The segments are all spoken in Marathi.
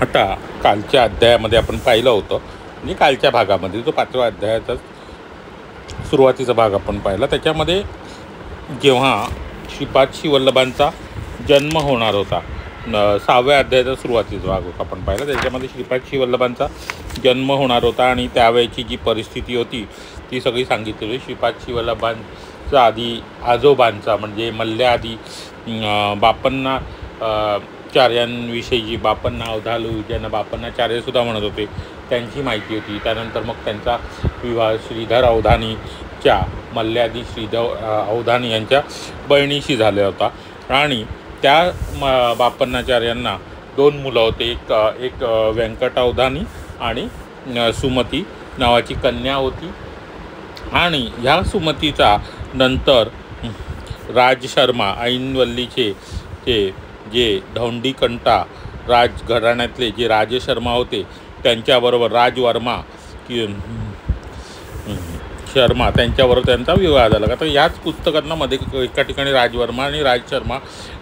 आता कालच्या अध्यायामध्ये आपण पाहिलं होतं, म्हणजे कालच्या भागामध्ये जो 5व्या अध्यायाचा सुरुवातीचा भाग आपण पाहिला, त्याच्यामध्ये जेव्हा श्रीपाद श्रीवल्लभांचा जन्म होणार होता, 6व्या अध्यायाचा सुरुवातीचा भाग होता आपण पाहिला, त्याच्यामध्ये श्रीपाद श्रीवल्लभांचा जन्म होणार होता आणि त्यावेळची जी परिस्थिती होती ती सगळी सांगितली होती. श्रीपाद श्रीवल्लभांचा आधी आजोबांचा म्हणजे मल्ल्याआधी बापन्ना चार्यांविषयी, बापन्ना अवधालू ज्यांना बापन्नाचार्यसुद्धा म्हणत होते, त्यांची माहिती होती. त्यानंतर मग त्यांचा विवाह श्रीधर अवधानीच्या मल्ल्याआधी श्रीधर अवधानी यांच्या बहिणीशी झाला होता आणि त्या बापन्नाचार्यांना 2 मुलं होते. एक व्यंकट अवधानी आणि सुमती नावाची कन्या होती. आणि ह्या सुमतीचा नंतर राजशर्मा ऐनवल्लीचे जे धौंडीकंटा राजघराण्यातले जे राजशर्मा होते त्यांच्याबरोबर राजवर्मा शर्मा त्यांच्याबरोबर त्यांचा विवाह झाला. आता याच पुस्तकांना मध्ये एका ठिकाणी राजवर्मा आणि राजशर्मा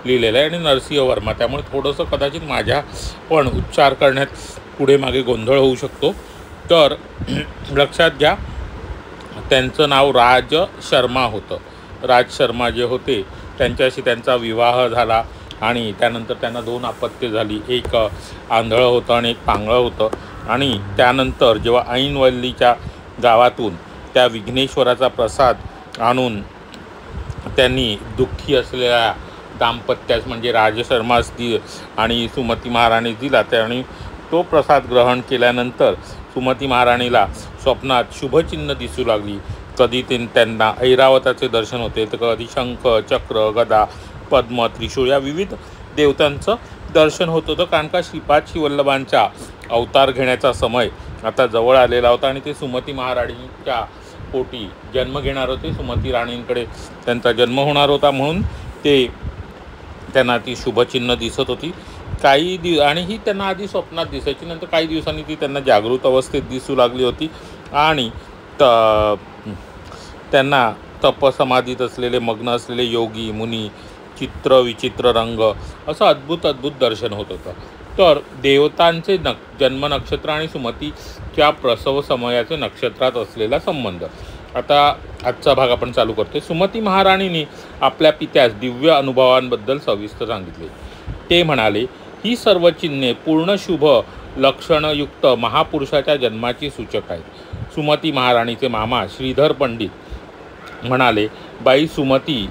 लिहिलेलं आहे आणि नरसिंह वर्मा, त्यामुळे थोडंसं कदाचित माझ्या पण उच्चार करण्यात पुढे मागे गोंधळ होऊ शकतो. तर लक्षात घ्या, त्यांचं नाव राज शर्मा होतं. राज शर्मा जे होते त्यांच्याशी त्यांचा विवाह झाला आणि त्यानंतर त्यांना 2 अपत्ये झाली. एक आंधळं होतं आणि एक पांगळं होतं. आणि त्यानंतर जेव्हा ऐनवल्लीच्या गावातून त्या विघ्नेश्वराचा प्रसाद आणून त्यांनी दुःखी असलेल्या दाम्पत्यास म्हणजे राजशर्मास आणि सुमती महाराणी दिला. त्याने तो प्रसाद ग्रहण केल्यानंतर सुमती महाराणीला स्वप्नात शुभचिन्ह दिसू लागली. कधी त्यांना ऐरावताचे दर्शन होते, तर कधी शंख, चक्र, गदा, पद्म, त्रिशूळ या विविध देवतांचं दर्शन होत होतं. कारण का श्रीपाद श्रीवल्लभांचा अवतार घेण्याचा समय आता जवळ आलेला होता आणि ते सुमती महाराणीच्या पोटी जन्म घेणार होते. सुमती राणींकडे त्यांचा जन्म होणार होता, म्हणून त्यांना ती शुभचिन्ह दिसत होती. आणि ही त्यांना आधी स्वप्नात दिसायची, नंतर काही दिवसांनी ती त्यांना जागृत अवस्थेत दिसू लागली होती. आणि त्यांना तपसमाधीत असलेले मग्न असलेले योगी मुनी, चित्र विचित्र रंग असं अद्भुत दर्शन होत होतं. तर देवतांचे जन्म नक्षत्र आणि सुमतीच्या प्रसव समयाचे नक्षत्रात असलेला संबंध. आता आजचा भाग आपण चालू करतो. सुमती महाराणींनी आपल्या पित्यास दिव्य अनुभवांबद्दल सविस्तर सांगितले. ते म्हणाले, ही सर्व चिन्हे पूर्ण शुभ लक्षणयुक्त महापुरुषाच्या जन्माची सूचक आहेत. सुमती महाराणीचे मामा श्रीधर पंडित म्हणाले, बाई सुमती,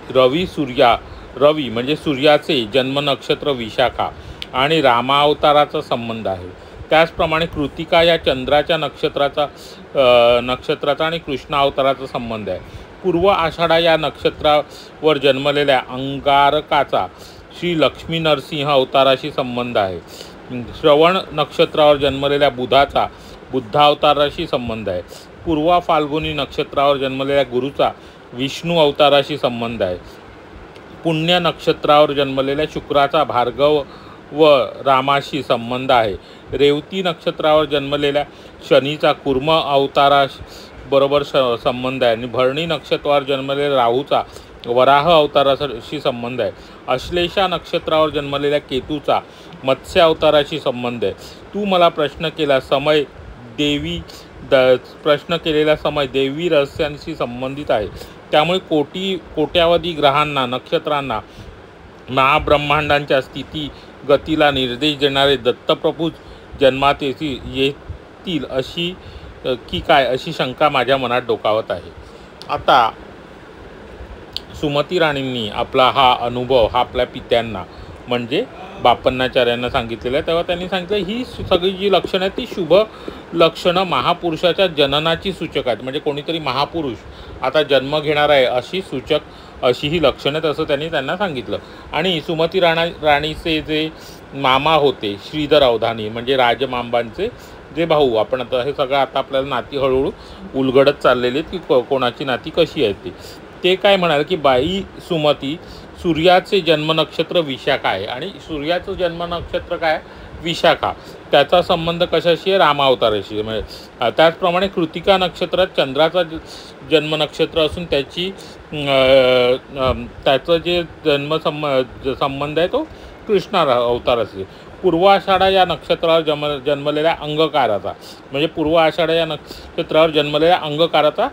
रवी म्हणजे सूर्याचे जन्म नक्षत्र विशाखा आणि रामावताराचा संबंध आहे. त्याचप्रमाणे कृतिका या चंद्राच्या नक्षत्राचा आणि कृष्ण अवताराचा संबंध आहे. पूर्व आषाढा या नक्षत्रावर जन्मलेल्या अंगारकाचा श्री लक्ष्मी नरसिंह अवताराशी संबंध आहे. श्रवण नक्षत्रावर जन्मलेल्या बुधाचा बुद्धावताराशी संबंध आहे. पूर्वा फाल्गुनी नक्षत्रावर जन्मलेल्या गुरुचा विष्णू अवताराशी संबंध आहे. पुण्य नक्षत्रावर जन्मलेल्या शुक्राचा भार्गव व रामाशी संबंध आहे. रेवती नक्षत्रावर जन्मलेल्या शनीचा कुर्म अवताराबरोबर संबंध आहे. आणि भरणी नक्षत्रावर जन्मलेल्या राहूचा वराह अवताराशी संबंध आहे. अश्लेषा नक्षत्रावर जन्मलेल्या केतूचा मत्स्य अवताराशी संबंध आहे. तू मला प्रश्न केलेला समय देवी रहस्यांशी संबंधित आहे. त्यामुळे कोट्यावधी ग्रहांना, नक्षत्रांना, महाब्रह्मांडांच्या स्थिती गतीला निर्देश देणारे दत्तप्रभूच जन्मात येतील अशी शंका माझ्या मनात डोकावत आहे. आता सुमती राणींनी आपला हा अनुभव आपल्या पित्यांना म्हणजे बापन्नाचार्यांना सांगितलेलं आहे. तेव्हा त्यांनी सांगितलं, ही सगळी जी लक्षणं आहेत ती शुभ लक्षणं महापुरुषाच्या जननाची सूचक आहेत. म्हणजे कोणीतरी महापुरुष आता जन्म घेणार आहे अशी ही लक्षणं आहेत, असं त्यांना सांगितलं. आणि सुमती राणीचे जे मामा होते श्रीधर अवधानी म्हणजे राजमांबांचे जे भाऊ, आपण आता हे सगळं आता आपल्याला नाती हळूहळू उलगडत चाललेली आहेत की कोणाची नाती कशी आहेत ते काय म्हणाले की बाई सुमती, सूर्याचे जन्म नक्षत्र विशाखा आहे आणि सूर्याचं जन्म नक्षत्र काय विशाखा, त्याचा संबंध कशाशी आहे रामावताराशी. म्हणजे त्याचप्रमाणे कृतिका नक्षत्रात चंद्राचा जन्म नक्षत्र असून त्याचं जे संबंध आहे तो कृष्ण अवताराशी. पूर्व आषाढा या नक्षत्रावर जन्मलेल्या अंगकाराचा, म्हणजे पूर्व आषाढा या नक्षत्रावर जन्मलेल्या अंगकाराचा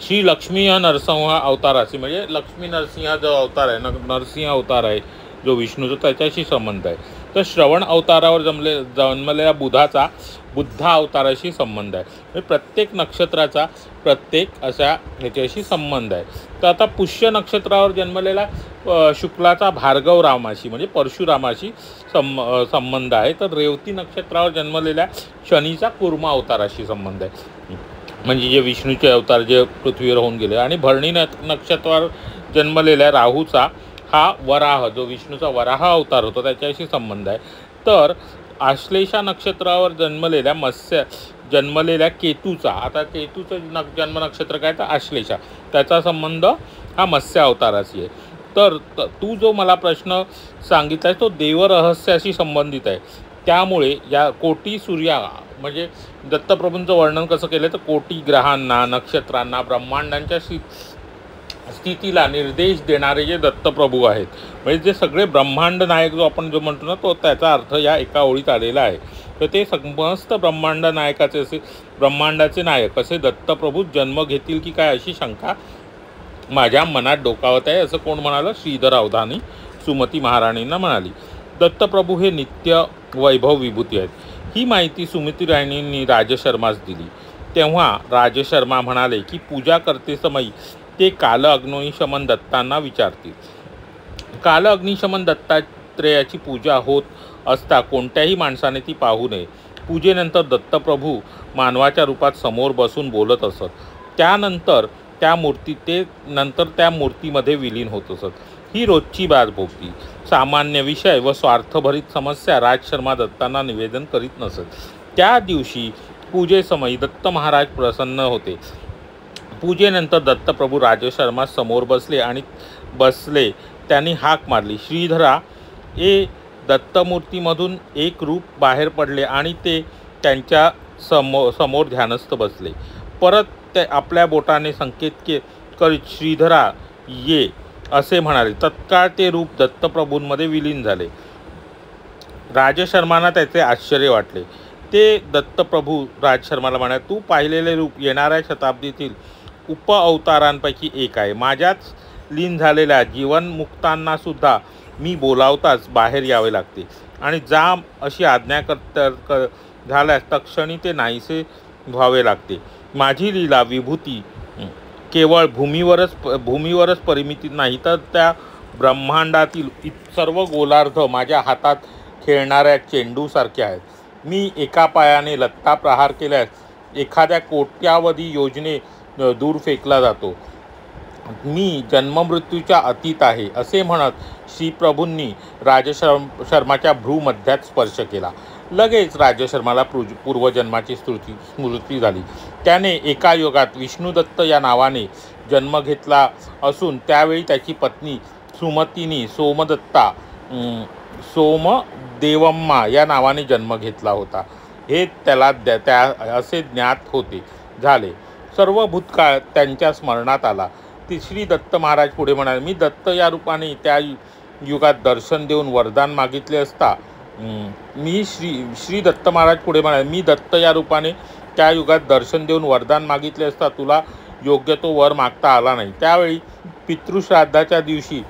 श्री लक्ष्मी नरसिंह अवताराशी, म्हणजे लक्ष्मी नरसिंह जो अवतार आहे, नरसिंह अवतार आहे जो विष्णूचा, त्याच्याशी संबंध आहे. तर श्रवण अवतारावर जन्मलेल्या बुधाचा बुद्धा अवताराशी संबंध आहे. म्हणजे प्रत्येक नक्षत्राचा प्रत्येक अशा ह्याच्याशी संबंध आहे. तर आता पुष्य नक्षत्रावर जन्मलेला शुक्लाचा भार्गव रामाशी, म्हणजे परशुरामाशी संबंध आहे. तर रेवती नक्षत्रावर जन्मलेल्या शनीचा कुर्मा अवताराशी संबंध आहे, म्हणजे जे विष्णूचे अवतार जे पृथ्वीवर होऊन गेले. आणि भरणी नक्षत्रावर जन्मलेल्या राहूचा हा वराह, जो विष्णूचा वराह अवतार होतो, त्याच्याशी संबंध आहे. तर आश्लेषा नक्षत्रावर जन्मलेल्या केतूचा, आता केतूचं जन्म नक्षत्र काय, तर आश्लेषा, त्याचा संबंध हा मत्स्य अवताराशी आहे. तर तू जो मला प्रश्न सांगितला आहे तो देवरहस्याशी संबंधित आहे. त्यामुळे या कोटी सूर्या, म्हणजे दत्तप्रभूंचं वर्णन कसं केलं, तर कोटी ग्रहांना, नक्षत्रांना, ब्रह्मांडांच्या स्थितीला निर्देश देणारे जे दत्तप्रभू आहेत, म्हणजे जे सगळे ब्रह्मांड नायक जो आपण जो म्हणतो ना, तो त्याचा अर्थ या एका ओळीत आलेला आहे. तर ते समस्त ब्रह्मांड नायकाचे असे, ब्रह्मांडाचे नायक असे दत्तप्रभू जन्म घेतील की काय अशी शंका माझ्या मनात डोकावत आहे, असं कोण म्हणालं, श्रीधर अवधानी सुमती महाराणींना म्हणाली. दत्तप्रभू हे नित्य वैभव विभूती आहेत. ही माहिती सुमती राणींनी राजशर्मास दिली. तेव्हा राजशर्मा म्हणाले की पूजा करते समयी ते काल अग्निशमन दत्तांना विचारतील. काल अग्निशमन दत्तात्रेयाची पूजा होत असता कोणत्याही माणसाने ती पाहू नये. पूजेनंतर दत्तप्रभू मानवाच्या रूपात समोर बसून बोलत असत. त्यानंतर त्या मूर्तीमध्ये विलीन होत असत. ही रोजची बात होती. सामान्य विषय व स्वार्थभरित समस्या राजशर्मा दत्तांना निवेदन करीत नसत. त्या दिवशी पूजेसमयी दत्त महाराज प्रसन्न होते. पूजेनंतर दत्तप्रभू राजशर्मा समोर बसले त्यांनी हाक मारली, श्रीधरा. दत्तमूर्तीमधून एक रूप बाहेर पडले आणि ते त्यांच्या समोर ध्यानस्थ बसले. परत ते आपल्या बोटाने संकेत करीत श्रीधरा ये असे म्हणाले. तत्काळ ते रूप दत्तप्रभूंमध्ये विलीन झाले. राजशर्मांना त्याचे आश्चर्य वाटले. ते दत्तप्रभू राजशर्माला म्हणाले, तू पाहिलेले रूप येणाऱ्या शताब्दीतील उपअवतारांपैकी एक आहे. माझ्याच लीन झालेल्या जीवनमुक्तांनासुद्धा मी बोलावताच बाहेर यावे लागते आणि जा अशी आज्ञा झाल्यास तक्षणी ते नाहीसे व्हावे लागते. माझी लीला विभूती केवळ भूमीवरच परिमिती नाही, तर त्या ब्रह्मांडातील सर्व गोलार्ध माझ्या हातात खेळणाऱ्या चेंडूसारखे आहेत. मी एका पायाने लत्ता प्रहार केल्यास एखाद्या कोट्यावधी योजने दूर फेकला जातो. मी जन्ममृत्यूच्या अतीत आहे असे म्हणत श्रीप्रभूंनी राजशर्माच्या भ्रूमध्यात स्पर्श केला. लगेच राजशर्माला पूर्वजन्माची स्मृती झाली. त्याने एका युगात विष्णुदत्त या नावाने जन्म घेतला असून त्यावेळी त्याची पत्नी सुमतीनी सोमदेवम्मा या नावाने जन्म घेतला होता. हे त्याला असे ज्ञात झाले. सर्व भूतकाळ त्यांच्या स्मरणात आला. श्री दत्त महाराज पुढे म्हणाले, मी दत्त या रूपाने त्या युगात दर्शन देऊन वरदान मागितले असता श्री दत्त महाराज पुढे म्हणाले, मी दत्त या रूपाने त्या युगात दर्शन देऊन वरदान मागितले असता तुला योग्य तो वर मागता आला नाही. त्यावेळी पितृश्राद्धाच्या दिवशी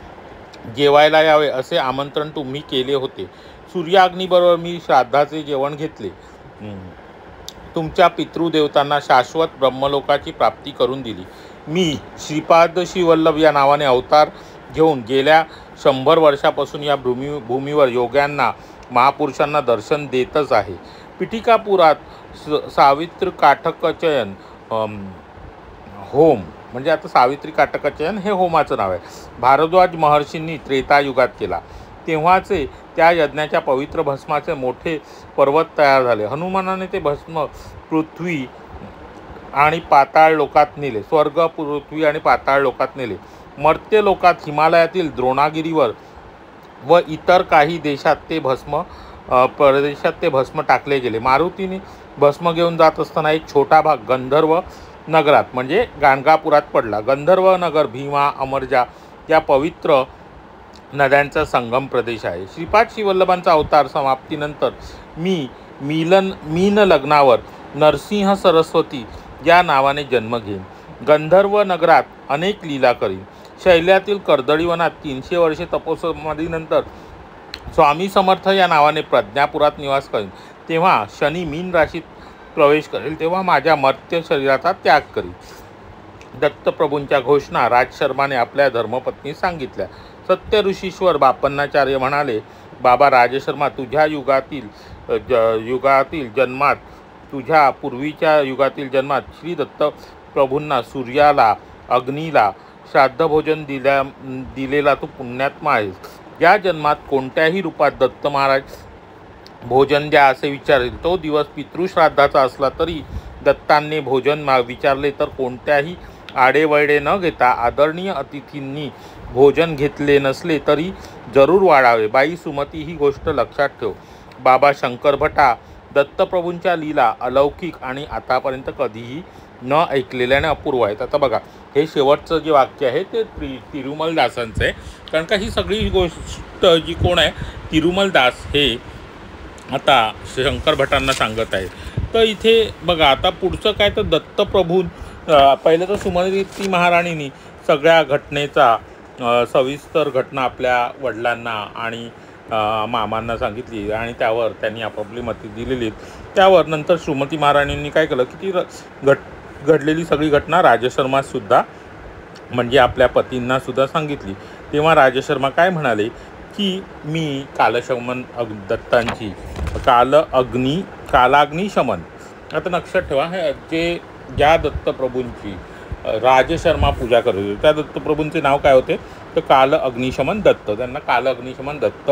जेवायला यावे असे आमंत्रण तुम्ही केले होते. सूर्याग्नीबरोबर मी श्राद्धाचे जेवण घेतले. तुमच्या पितृदेवतांना शाश्वत ब्रह्मलोकाची प्राप्ती करून दिली. मी श्रीपाद श्रीवल्लभ या नावाने अवतार घेऊन गेल्या 100 वर्षापासून या भूमीवर योग्यांना महापुरुषांना दर्शन देतच आहे. पिठिकापुरात सावित्री काटकचयन होम, म्हणजे आता सावित्री काटकचयन हे होमाचं नाव आहे, भारद्वाज महर्षींनी त्रेतायुगात केला. तेव्हाचे त्या यज्ञाच्या पवित्र भस्माचे मोठे पर्वत तयार झाले. हनुमानाने ते भस्म पृथ्वी आणि पाताळ लोकात नेले. स्वर्ग, पृथ्वी आणि पाताळ लोकात नेले. मर्त्य लोकात हिमालयातील द्रोणागिरीवर व इतर काही प्रदेशात ते भस्म टाकले गेले. मारुतीने भस्म घेऊन जात असताना एक छोटा भाग गंधर्व नगरात म्हणजे गाणगापुरात पडला. गंधर्व नगर भीमा, अमरजा या पवित्र नद्यांचा संगम प्रदेश आहे. श्रीपाद श्रीवल्लभांचा अवतार समाप्तीनंतर मीन लग्नावर नरसिंह सरस्वती या नावाने जन्म घेईन. गंधर्व नगरात अनेक लीला करीन. शैल्यातील कर्दळीवनात 300 वर्षे तपोसमाधीनंतर स्वामी समर्थ या नावाने प्रज्ञापुरात निवास करीन. तेव्हा शनी मीन राशीत प्रवेश करेल, तेव्हा माझ्या मर्त्य शरीराचा त्याग करीन. दत्तप्रभूंच्या घोषणा राजशर्माने आपल्या धर्मपत्नीस सांगितल्या. सत्य ऋषीश्वर बापन्नाचार्य म्हणाले, बाबा राजशर्मा, तुझ्या युगातील जन्मात, तुझ्या पूर्वीच्या युगातील जन्मात श्री दत्तप्रभूंना, सूर्याला, अग्नीला श्राद्धभोजन दिलेला तू पुण्यात्मा आहेस. या जन्मात कोणत्याही रूपात दत्त महाराज भोजन द्या असे विचारेल. तो दिवस पितृश्राद्धाचा असला तरी दत्तांनी भोजन विचारले तर कोणत्याही आडेवडे न घेता आदरणीय अतिथींनी भोजन घेतले नसले तरी जरूर वाढावे. बाई सुमती, ही गोष्ट लक्षात ठेव. बाबा शंकरभटा, दत्तप्रभूंच्या लीला अलौकिक आणि आतापर्यंत कधीही न ऐकलेल्याने अपूर्व आहेत. आता बघा, हे शेवटचं जे वाक्य आहे ते तिरुमल दासांचं आहे. कारण का ही सगळी गोष्ट जी कोण आहे, तिरुमल दास हे आता शंकर भटांना सांगत आहे. तर इथे बघा, आता पुढचं काय, तर दत्तप्रभू पहिलं तर सुमती महाराणींनी सगळ्या घटनेचा सविस्तर घटना आपल्या वडिलांना आणि मामांना सांगितली आणि त्यावर त्यांनी आपापली मती दिलेली. त्यावर नंतर सुमती महाराणींनी काय केलं की ती घडलेली सगळी घटना राजशर्मासुद्धा म्हणजे आपल्या पतींनासुद्धा सांगितली. तेव्हा राजशर्मा काय म्हणाले की मी कालशमन दत्तांची कालाग्निशमन, आता लक्षात ठेवा, हे ज्या दत्तप्रभूंची राजशर्मा पूजा करत होते त्या दत्तप्रभूंचे नाव काय होते, तर काल अग्निशमन दत्त. त्यांना काल अग्निशमन दत्त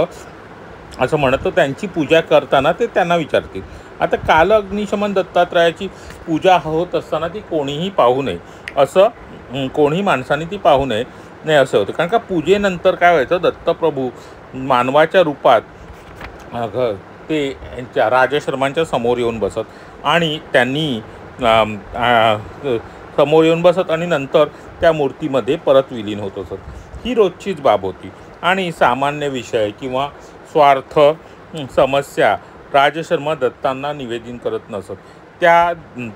असं म्हणत. तर त्यांची पूजा करताना ते त्यांना विचारतील. आता काल अग्निशमन दत्तात्रयाची पूजा होत असताना ती कोणीही पाहू नये असं, कोणीही माणसाने ती पाहू नये नाही असं होतं. कारण का पूजेनंतर काय व्हायचं, दत्तप्रभू मानवाच्या रूपात ते यांच्या राजशर्मांच्या समोर येऊन बसत आणि त्यांनी समोर येऊन बसत आणि नंतर त्या मूर्तीमध्ये परत विलीन होत असत. ही रोजचीच बाब होती आणि सामान्य विषय किंवा स्वार्थ समस्या राजशर्मा दत्तांना निवेदन करत नसत.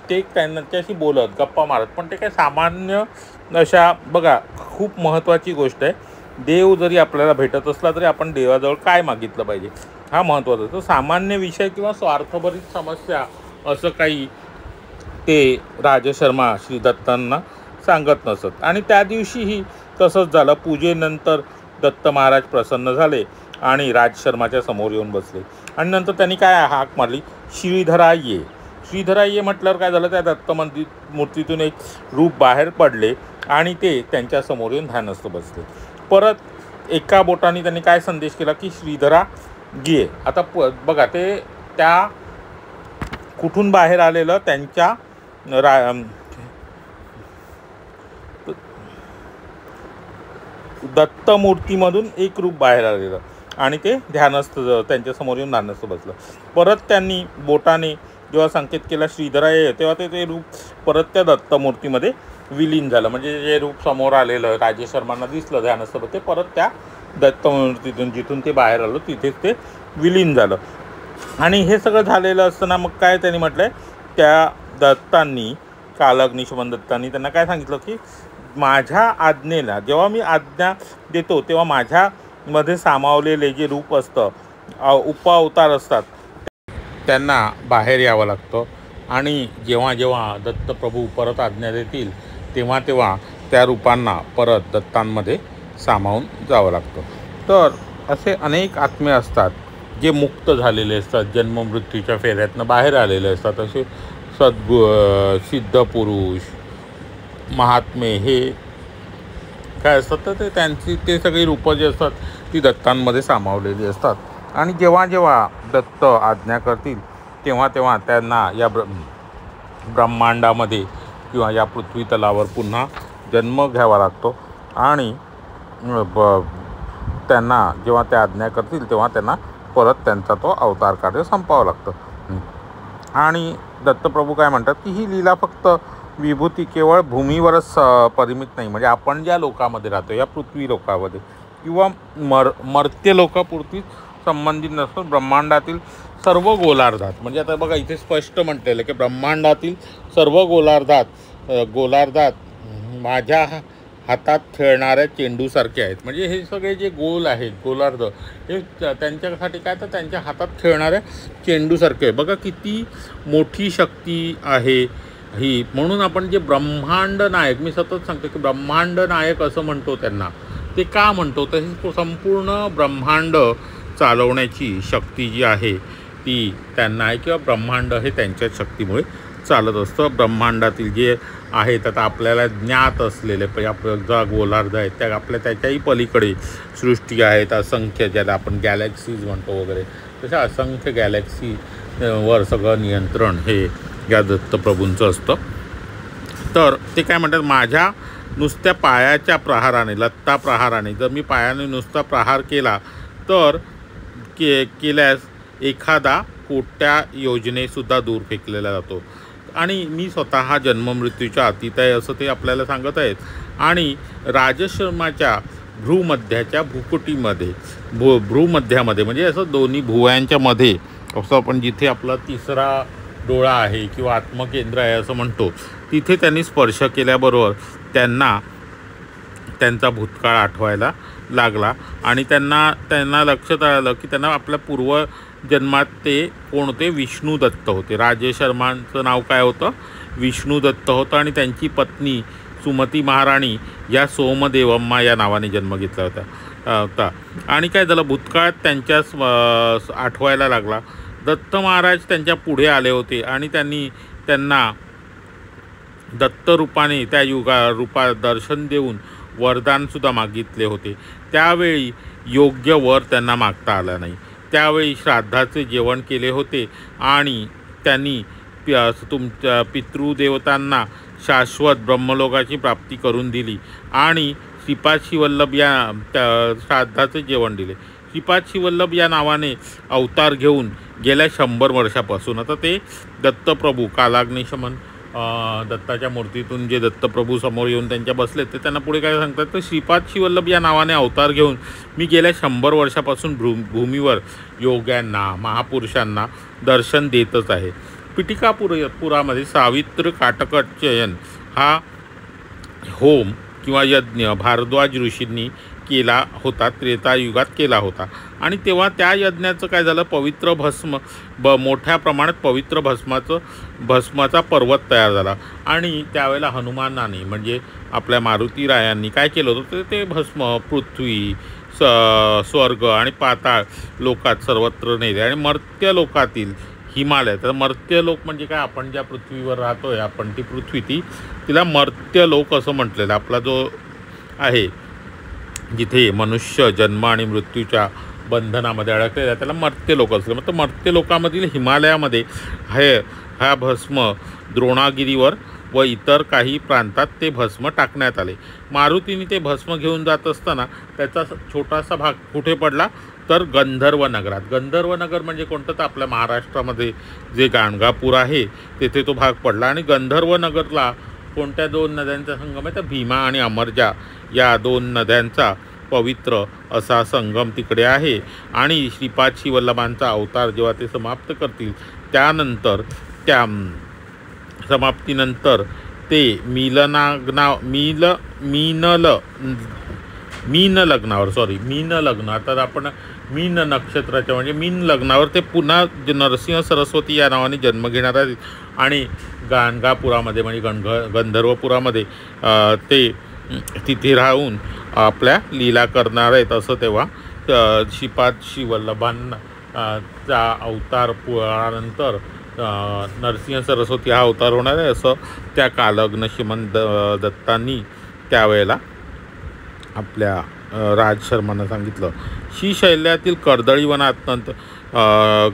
ते त्यांच्याशी बोलत गप्पा मारत, पण ते काय सामान्य अशा, बघा खूप महत्त्वाची गोष्ट आहे, देव जरी आपल्याला भेटत असला तरी आपण देवाजवळ काय मागितलं पाहिजे हा महत्त्वाचा. तर सामान्य विषय किंवा स्वार्थभरित समस्या असं काही ते राजशर्मा श्री दत्तांना सांगत नसत. आणि त्या दिवशीही तसंच झालं. पूजेनंतर दत्त महाराज प्रसन्न झाले आणि राजशर्माच्या समोर येऊन बसले आणि नंतर त्यांनी काय हाक मारली, श्रीधरा ये. श्रीधरा ये म्हटल्यावर काय झालं, त्या दत्त मूर्तीतून एक रूप बाहेर पडले आणि ते त्यांच्या समोर येऊन ध्यानस्थ बसले. परत एका बोटाने त्यांनी काय संदेश केला की श्रीधरा ये. आता बघा, ते त्या कुठून बाहेर आलेलं, त्यांच्या दत्तमूर्तीमधून एक रूप बाहेर आलेलं आणि ते ध्यानस्थ त्यांच्या समोर येऊन ध्यानस्थ बसलं. परत त्यांनी बोटाने जेव्हा संकेत केला श्रीधरा ये, तेव्हा ते रूप परत त्या दत्तमूर्तीमध्ये विलीन झालं. म्हणजे जे रूप समोर आलेलं राजशर्मांना दिसलं ध्यानस्थ, ते परत त्या दत्तमूर्तीतून जिथून ते बाहेर आलं तिथेच ते विलीन झालं. आणि हे सगळं झालेलं असताना मग काय त्यांनी म्हटलं आहे, त्या दत्तांनी कालाग्निशमन दत्तांनी त्यांना काय सांगितलं की माझ्या आज्ञेला, जेव्हा मी आज्ञा देतो तेव्हा माझ्यामध्ये सामावलेले जे रूप असतं, उपअवतार असतात, त्यांना बाहेर यावं लागतं. आणि जेव्हा जेव्हा दत्तप्रभू परत आज्ञा देतील तेव्हा तेव्हा त्या रूपांना परत दत्तांमध्ये सामावून जावं लागतं. तर असे अनेक आत्मे असतात जे मुक्त झालेले असतात, जन्ममृत्यूच्या फेऱ्यातनं बाहेर आलेले असतात. असे सिद्ध पुरुष, महात्मे हे काय असतात, तर ते त्यांची ते सगळी रूपं जी असतात ती दत्तांमध्ये सामावलेली असतात. आणि जेव्हा जेव्हा दत्त आज्ञा करतील तेव्हा तेव्हा त्यांना या ब्रह्मांडामध्ये किंवा या पृथ्वी तलावर पुन्हा जन्म घ्यावा लागतो. आणि त्यांना जेव्हा त्या आज्ञा करतील तेव्हा त्यांना परत त्यांचा तो अवतार कार्य संपवावं लागतं. आणि दत्तप्रभू काय म्हणतात की ही लीला फक्त विभूती केवळ भूमीवरच परिमित नाही. म्हणजे आपण ज्या लोकामध्ये राहतो, या पृथ्वी लोकामध्ये, किंवा मर्त्य लोकापुरतीच संबंधित नसून ब्रह्मांडातील सर्व गोलार्धात, म्हणजे आता बघा इथे स्पष्ट म्हटलेलं की ब्रह्मांडातील सर्व गोलार्धात माझ्या हातात खेळणाऱ्या चेंडूसारखे आहेत. म्हणजे हे सगळे जे गोल आहेत गोलार्ध हे त्यांच्यासाठी काय, तर त्यांच्या हातात खेळणाऱ्या चेंडूसारखे आहे. बघा किती मोठी शक्ती आहे ही. म्हणून आपण जे ब्रह्मांड नायक, मी सतत सांगतो की ब्रह्मांड नायक असं म्हणतो त्यांना. ते का म्हणतो, तर हे संपूर्ण ब्रह्मांड चालवण्याची शक्ती जी आहे ती त्यांना आहे, किंवा ब्रह्मांड हे त्यांच्या शक्तीमुळे चालत असतं. ब्रह्मांडातील जे आहेत आता आपल्याला ज्ञात असलेले ज्या गोलार्ध आहेत त्या त्याच्याही पलीकडे सृष्टी आहेत असंख्य, ज्याला आपण गॅलेक्सीज म्हणतो वगैरे, तशा असंख्य गॅलेक्सीवर सगळं नियंत्रण हे या दत्तप्रभूंचं असतं. तर ते काय म्हणतात, माझ्या नुसत्या पायाच्या प्रहाराने, लत्ता प्रहाराने, जर मी पायाने नुसता प्रहार केला तर केल्यास एखादा कोट्या योजनेसुद्धा दूर फेकलेला जातो. आणि मी स्वतः जन्ममृत्यूच्या अतीत आहे असं ते आपल्याला सांगत आहेत. आणि राजशर्माच्या भ्रूमध्याच्या भुकुटीमध्ये भ्रूमध्यामध्ये, म्हणजे असं दोन्ही भुवयांच्या मध्ये, असं आपण जिथे आपला तिसरा डोळा आहे किंवा आत्मकेंद्र आहे असं म्हणतो, तिथे त्यांनी स्पर्श केल्याबरोबर त्यांचा भूतकाळ आठवायला लागला. आणि त्यांना लक्षात आलं की त्यांना आपल्या पूर्वजन्मात ते कोणते विष्णू दत्त होते. राजशर्मांचं नाव काय होतं, विष्णू दत्त होतं. आणि त्यांची पत्नी सुमती महाराणी या सोमदेवम्मा या नावाने जन्म घेतला होता. आणि काय झालं, भूतकाळात त्यांच्या आठवायला लागला. दत्त महाराज त्यांच्या पुढे आले होते आणि त्यांना दत्त रूपाने त्या रूपात दर्शन देऊन वरदानसुद्धा मागितले होते. त्यावेळी योग्य वर त्यांना मागता आलं नाही. त्यावेळी श्राद्धाचे जेवण केले होते आणि त्यांनी तुमच्या पितृदेवतांना शाश्वत ब्रह्मलोकाची प्राप्ती करून दिली आणि श्रीपाद श्रीवल्लभ या श्राद्धाचे जेवण दिले. श्रीपाद श्रीवल्लभ या नावाने अवतार घेऊन गेल्या 100 वर्षापासून आता ते दत्तप्रभू कालाग्निशमन दत्ताच्या मूर्तीतून जे दत्तप्रभू समोर येऊन त्यांच्या बसलेत, ते त्यांना पुढे काय सांगतात, तर श्रीपाद श्रीवल्लभ या नावाने अवतार घेऊन मी गेल्या 100 वर्षापासून भूमीवर योग्यांना महापुरुषांना दर्शन देतच आहे. पिटिकापुरामध्ये सावित्र काटकचयन हा होम किंवा यज्ञ भारद्वाज ऋषींनी केला होता, त्रेतायुगात केला होता. आणि तेव्हा त्या यज्ञाचं काय झालं, पवित्र भस्म मोठ्या प्रमाणात पवित्र भस्माचा पर्वत तयार झाला. आणि त्यावेळेला हनुमानाने म्हणजे आपल्या मारुतीरायांनी काय केलं होतं, ते भस्म पृथ्वी स्वर्ग आणि पाताळ लोकात सर्वत्र नेले. आणि मर्त्य लोकातील हिमालय, तर मर्त्य लोक म्हणजे काय, आपण ज्या पृथ्वीवर राहतोय आपण ती पृथ्वी तिला मर्त्य लोक असं म्हटलेलं. आपला जो आहे जिथे मनुष्य जन्म आणि मृत्यूच्या बंधनामध्ये अडकलेला त्याला मर्त्य लोक असले. मग मर्त्य लोकामधील हिमालयामध्ये हा भस्म द्रोणागिरीवर व इतर काही प्रांतात ते भस्म टाकण्यात आले. मारुतीने ते भस्म घेऊन जात असताना त्याचा छोटासा भाग कुठे पडला, तर गंधर्व नगरात. गंधर्व नगर म्हणजे कोणतं, तर आपल्या महाराष्ट्रामध्ये जे गाणगापूर आहे तेथे तो भाग पडला. आणि गंधर्व नगरला कोणत्या 2 नद्यांचा संगम आहे, तर भीमा आणि अमरजा या 2 नद्यांचा पवित्र असा संगम तिकडे आहे. आणि श्रीपाद श्रीवल्लभांचा अवतार जेव्हा ते समाप्त करतील त्यानंतर त्या समाप्तीनंतर ते मीन लग्न आता आपण मीन नक्षत्राच्या म्हणजे मीन लग्नावर ते पुन्हा नरसिंह सरस्वती या नावाने जन्म घेणार आहेत. आणि गाणगापुरामध्ये म्हणजे गंधर्वपुरामध्ये ते तिथे राहून आपल्या लीला करणार आहेत. असं तेव्हा श्रीपाद श्रीवल्लभांना चा अवतार पुरानंतर नरसिंह सरस्वती हा अवतार होणार आहे असं त्या कालग्नशिमन दत्तांनी त्यावेळेला आपल्या राजशर्मांना सांगितलं. श्रीशैल्यातील कर्दळीवनात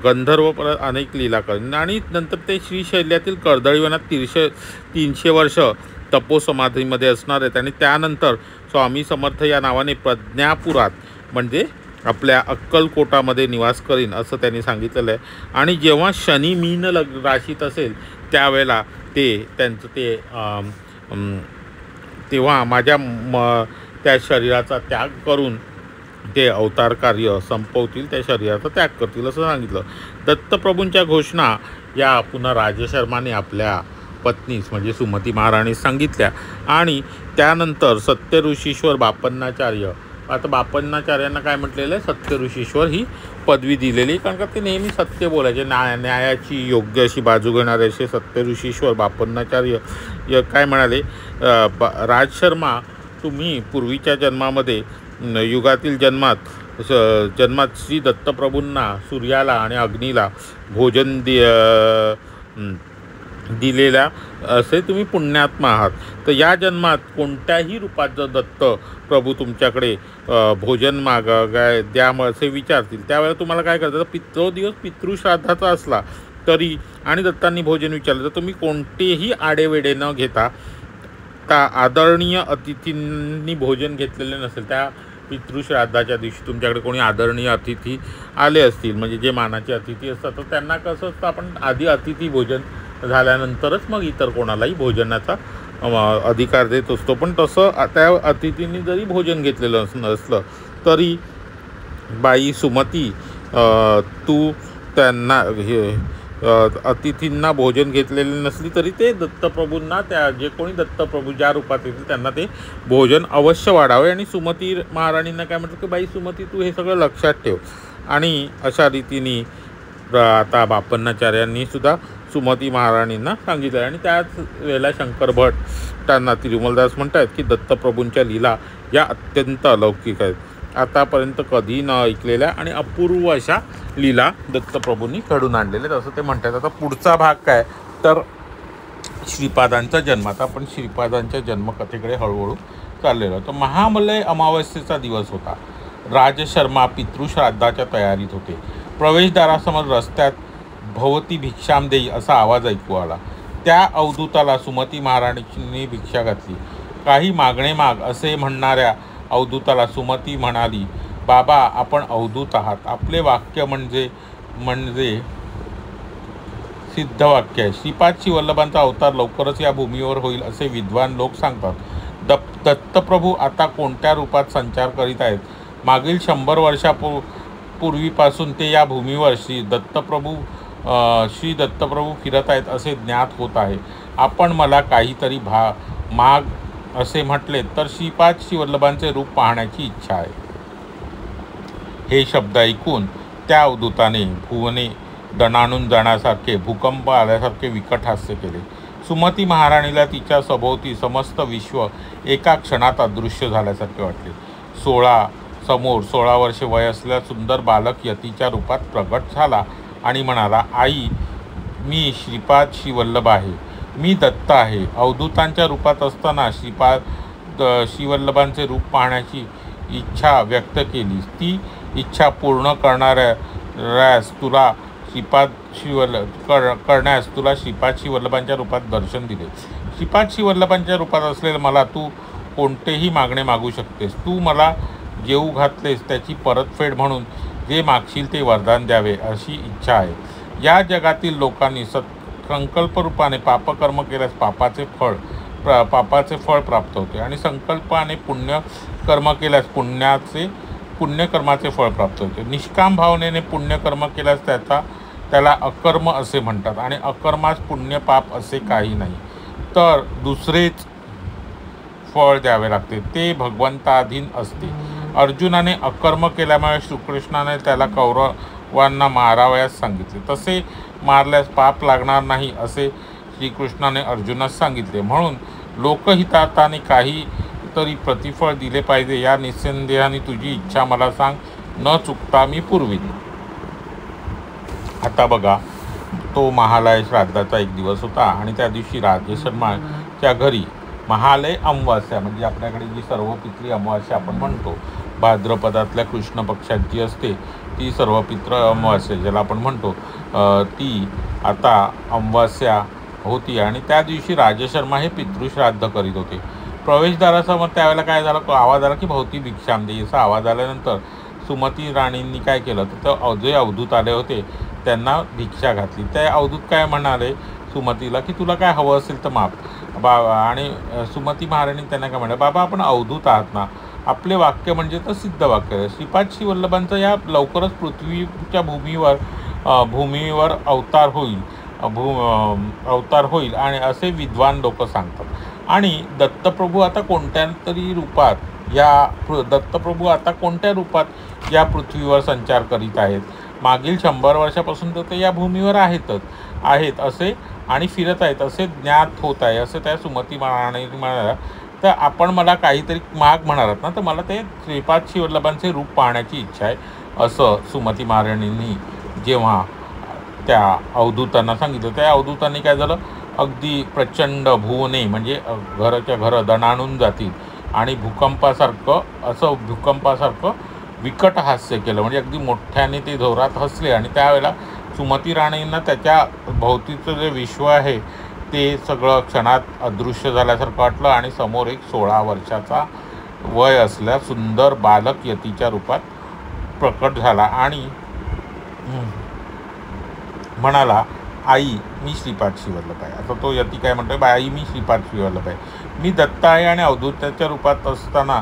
गंधर्व परत अनेक लीला कर. आणि नंतर ते श्रीशैल्यातील कर्दळीवनात 300 वर्ष तपोसमाधीमध्ये असणार आहेत. आणि त्यानंतर स्वामी समर्थ या नावाने प्रज्ञापुरात म्हणजे आपल्या अक्कलकोटामध्ये निवास करीन असं त्यांनी सांगितलेलं आहे. आणि जेव्हा शनी मीन राशीत असेल त्यावेळेला त्यांचं तेव्हा माझ्या त्या शरीराचा त्याग करून ते अवतार कार्य संपवतील, त्या शरीराचा त्याग करतील असं सांगितलं. दत्तप्रभूंच्या घोषणा या पुन्हा राजशर्माने आपल्या पत्नीस म्हणजे सुमती महाराणीस सांगितल्या आणि त्यानंतर सत्यऋषीश्वर बापन्नाचार्य, आता बापन्नाचार्यांना काय म्हटलेलं आहे, सत्यऋषीश्वर ही पदवी दिलेली, कारण का ते नेहमी सत्य बोलायचे, न्यायाची योग्य अशी बाजू घेणारे असे सत्यऋषीश्वर बापन्नाचार्य काय म्हणाले, राजशर्मा तुम्ही पूर्वीच्या जन्मामध्ये युगातील जन्मात श्री दत्तप्रभूंना सूर्याला आणि अग्नीला भोजन दिलेल्या असे तुम्ही पुण्यात्मा आहात. तर या जन्मात कोणत्याही रूपात जर दत्त प्रभू तुमच्याकडे भोजन द्या असे विचारतील, त्यावेळेला तुम्हाला काय करायचं, तो दिवस पितृश्राद्धाचा असला तरी आणि दत्तांनी भोजन विचारलं तर तुम्ही कोणतेही आडेवेडे न घेता, आदरणीय अतिथींनी भोजन घेतलेले नसेल, त्या पितृश्राद्धाच्या दिवशी तुमच्याकडे कोणी आदरणीय अतिथी आले असतील, म्हणजे जे मानाचे अतिथी असतात, तर त्यांना कसं असतं, आपण आधी अतिथी भोजन झाल्यानंतरच मग इतर कोणालाही भोजनाचा अधिकार देत असतो. पण तसं त्या अतिथींनी जरी भोजन घेतलेलं नसलं तरी बाई सुमती तू त्यांना अतिथींना भोजन घेतलेले नसली तरी ते दत्तप्रभूंना, त्या जे कोणी दत्तप्रभू ज्या रूपात येतील त्यांना ते भोजन अवश्य वाढावे. आणि सुमती महाराणींना काय म्हटलं की बाई सुमती तू हे सगळं लक्षात ठेव. आणि अशा रीतीने आता बापन्नाचार्यांनी सुद्धा सुमती महाराणींना सांगितलं. आणि त्याच वेळेला शंकर भट त्यांना तिरुमलदास म्हणतात की दत्तप्रभूंच्या लीला या अत्यंत अलौकिक आहेत, आतापर्यंत कधी न ऐकलेल्या आणि अपूर्व अशा लीला दत्तप्रभूंनी घडून आणलेल्या असं ते म्हणतात. आता पुढचा भाग काय तर श्रीपादांचा जन्म. आता आपण श्रीपादांच्या जन्मकथेकडे हळूहळू चाललेलो. तर महामलय अमावस्येचा दिवस होता. राजशर्मा पितृश्राद्धाच्या तयारीत होते. प्रवेशद्वारासमोर रस्त्यात भवती भिक्षाम देई असा आवाज ऐकू आला. त्या अवधूताला सुमती महाराणींनी भिक्षा घातली. काही मागणे माग असे म्हणणाऱ्या अवधूताला सुमती म्हणाली, बाबा आपण अवधूत आहात. आपले वाक्य म्हणजे सिद्ध वाक्य आहे. श्रीपाद श्रीवल्लभांचा अवतार लवकरच या भूमीवर होईल असे विद्वान लोक सांगतात. दत्तप्रभू आता कोणत्या रूपात संचार करीत आहेत? मागील 100 वर्षापूर्वीपासून ते या भूमीवर श्री दत्तप्रभू फिरत आहेत असे ज्ञात होत आहे. आपण मला काहीतरी माग असे म्हटले तर श्रीपाद श्रीवल्लभांचे रूप पाहण्याची इच्छा आहे. हे शब्द ऐकून त्या अवधूताने भुवने दणाणून जाण्यासारखे, भूकंप आल्यासारखे विकट हास्य केले. सुमती महाराणीला तिच्या सभोवती समस्त विश्व एका क्षणात अदृश्य झाल्यासारखे वाटले. 16 वर्षे वय असलेला सुंदर बालक यतीच्या रूपात प्रगट झाला आणि म्हणाला, आई मी श्रीपाद श्रीवल्लभ आहे, मी दत्त आहे. अवधूतांच्या रूपात असताना श्रीवल्लभांचे रूप पाहण्याची इच्छा व्यक्त केली. ती इच्छा पूर्ण करण्यास तुला श्रीपाद श्रीवल्लभांच्या रूपात दर्शन दिले. श्रीपाद श्रीवल्लभांच्या रूपात असलेलं मला तू कोणतेही मागणे मागू शकतेस. तू मला जेऊ घातलेस त्याची परतफेड म्हणून जे मागशील ते वरदान द्यावे अशी इच्छा आहे. या जगातील लोकांनी संकल्परूपाने पापकर्म केल्यास पापाचे फळ प्राप्त होते आणि संकल्पाने पुण्यकर्म केल्यास पुण्यकर्माचे फळ प्राप्त होते. निष्काम भावनेने पुण्यकर्म केल्यास त्याला अकर्म असे म्हणतात आणि अकर्मास पुण्य पाप असे काही नाही, तर दुसरेच फळ द्यावे लागते, ते भगवंताधीन असते. अर्जुनाने अकर्म केल्यामुळे श्रीकृष्णाने त्याला कौरवांना मारावयास सांगितले. तसे मारल्यास पाप लागणार नाही असे श्रीकृष्णाने अर्जुनास सांगितले. म्हणून लोकहितार्थाने काही तरी प्रतिफळ दिले पाहिजे. या निस्संदेहाने तुझी इच्छा मला सांग, न चुकता मी पुरवीन. आता बघा, तो महालय श्राद्धाचा एक दिवस होता आणि त्या दिवशी राजशर्माच्या घरी महालय अमावास्या, म्हणजे आपल्याकडे जी सर्वपित्री अमावास्या आपण म्हणतो, भाद्रपदातल्या कृष्ण पक्षात जी असते ती सर्वपित्र अमावास्या ज्याला आपण म्हणतो, ती आता अमावास्या होती. आणि त्या दिवशी राजशर्मा हे पितृश्राद्ध करीत होते. प्रवेशद्वारासमोर त्यावेळेला काय झालं, आवाज आला की भवती भिक्षाम देई. असा आवाज आल्यानंतर सुमती राणींनी काय केलं तर जे अवधूत आले होते त्यांना भिक्षा घातली. त्या अवधूत काय म्हणाले सुमतीला की तुला काय हवं असेल तर माप. आणि सुमती महाराणी त्यांना काय म्हणाले, बाबा आपण अवधूत आहात ना, आपले वाक्य म्हणजे तर सिद्ध वाक्य आहे. श्रीपाद श्री वल्लभांचा या लवकरच पृथ्वीच्या भूमीवर अवतार होईल आणि असे विद्वान लोक सांगतात. आणि दत्तप्रभू आता कोणत्या रूपात या पृथ्वीवर संचार करीत आहेत. मागील 100 वर्षापासून तर ते या भूमीवर आहेत असे आणि फिरत आहेत असे ज्ञात होत आहे, असं त्या सुमती महाराणी म्हणाल्या. तर आपण मला काहीतरी माग म्हणालात ना, तर मला ते श्रीपाद श्री वल्लभांचे रूप पाहण्याची इच्छा आहे, असं सुमती महाराणींनी जेव्हा त्या अवधूतांना सांगितलं. त्या अवधूतांनी काय झालं, अगदी प्रचंड भुवने म्हणजे घराच्या घरं दणाणून जातील आणि भूकंपासारखं विकट हास्य केलं. म्हणजे अगदी मोठ्याने ते जोरात हसले आणि त्यावेळेला सुमती राणींना त्याच्या भोवतीचं जे विश्व आहे ते सगळं क्षणात अदृश्य झाल्यासारखं वाटलं आणि समोर एक 16 वर्षाचा वय असल्या सुंदर बालक यतीच्या रूपात प्रकट झाला आणि म्हणाला, आई मी श्रीपाद श्री वल्लभ आहे. आता तो यती काय म्हणतोय, आई मी श्रीपाद श्री वल्लभ आहे. मी दत्त आहे आणि अवधूताच्या रूपात असताना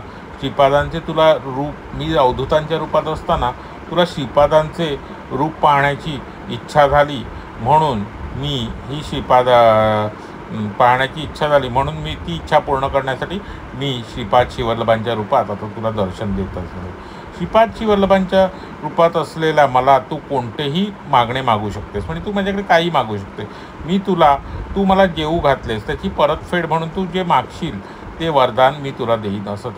मी अवधूतांच्या रूपात असताना तुला श्रीपादांचे रूप पाहण्याची इच्छा झाली म्हणून मी म्हणून मी ती इच्छा पूर्ण करण्यासाठी मी श्रीपाद श्री वल्लभांच्या रूपात आता तुला दर्शन देत असतो. श्रीपाद श्री वल्लभांच्या रूपात असलेल्या मला तू कोणतेही मागणे मागू शकतेस, म्हणजे तू माझ्याकडे काही मागू शकते. तू मला जेवू घातलेस त्याची परतफेड म्हणून तू जे मागशील ते वरदान मी तुला देईन, असं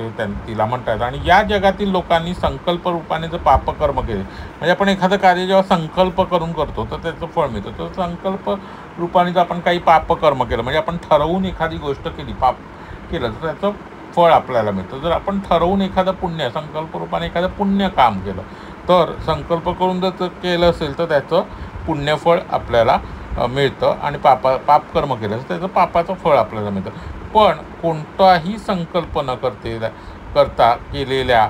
तिला म्हणतात. आणि या जगातील लोकांनी संकल्प रूपाने जर पापकर्म केले, म्हणजे आपण एखादं कार्य जेव्हा संकल्प करून करतो तर त्याचं फळ मिळतं. तर संकल्प रूपाने जर आपण काही पापकर्म केलं, म्हणजे आपण ठरवून एखादी गोष्ट केली, पाप केलं, तर त्याचं फळ आपल्याला मिळतं. जर आपण ठरवून एखादं संकल्प रूपाने एखादं पुण्य काम केलं, तर संकल्प करून जर केलं असेल तर त्याचं पुण्यफळ आपल्याला मिळतं आणि पापकर्म केलं तर त्याचं पापाचं फळ आपल्याला मिळतं. पण कोणताही संकल्प न करता केलेल्या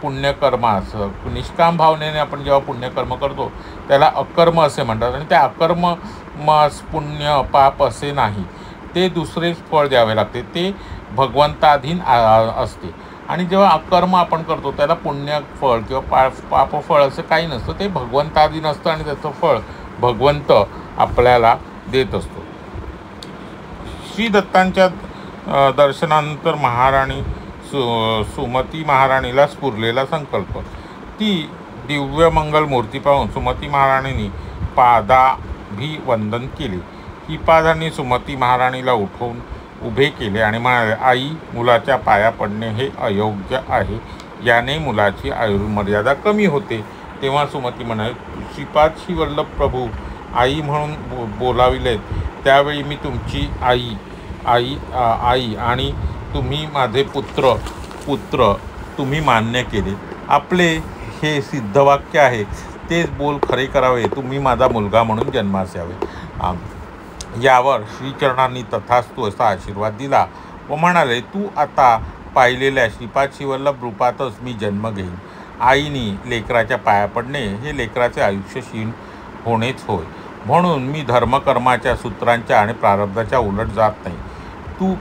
पुण्यकर्मास निष्काम भावनेने आपण जेव्हा पुण्यकर्म करतो त्याला अकर्म असे म्हणतात. आणि त्या अकर्मास पुण्य पाप असे नाही, ते दुसरेच फळ द्यावे लागते, ते भगवंताधीन असते. आणि जेव्हा अकर्म आपण करतो त्याला पुण्यफळ किंवा पापफळ असं काही नसतं, ते भगवंताधीन असतं आणि त्याचं फळ भगवंत आपल्याला देत असतो. श्री दत्तांच्या दर्शनानंतर महाराणी सुमती महाराणीला स्फुरलेला संकल्प, ती दिव्य मंगल मूर्ती पाहून सुमती महाराणींनी पादाभिवंदन केले. श्रीपादांनी सुमती महाराणीला उठवून उभे केले आणि म्हणाले, आई मुलाच्या पाया पडणे हे अयोग्य आहे, याने मुलाची आयुर्मर्यादा कमी होते. तेव्हा सुमती म्हणाले, श्रीपाद श्री वल्लभ प्रभू आई म्हणून बोलाविलेत, त्यावेळी मी तुमची आई आणि तुम्ही माझे पुत्र तुम्ही मान्य केले. आपले हे सिद्धवाक्य आहे, तेच बोल खरे करावे, तुम्ही माझा मुलगा म्हणून जन्मास यावे. यावर श्रीचरणांनी तथास्तु असा आशीर्वाद दिला व म्हणाले, तू आता पाहिलेल्या श्रीपाद श्री वल्लभ रूपातच मी जन्म घेईन. आईनी लेकराच्या पाया पडणे हे लेकराचे आयुष्य क्षीण होणेच होय. म्हणून मी धर्मकर्माच्या सूत्रांच्या आणि प्रारब्धाच्या उलट जात नाही.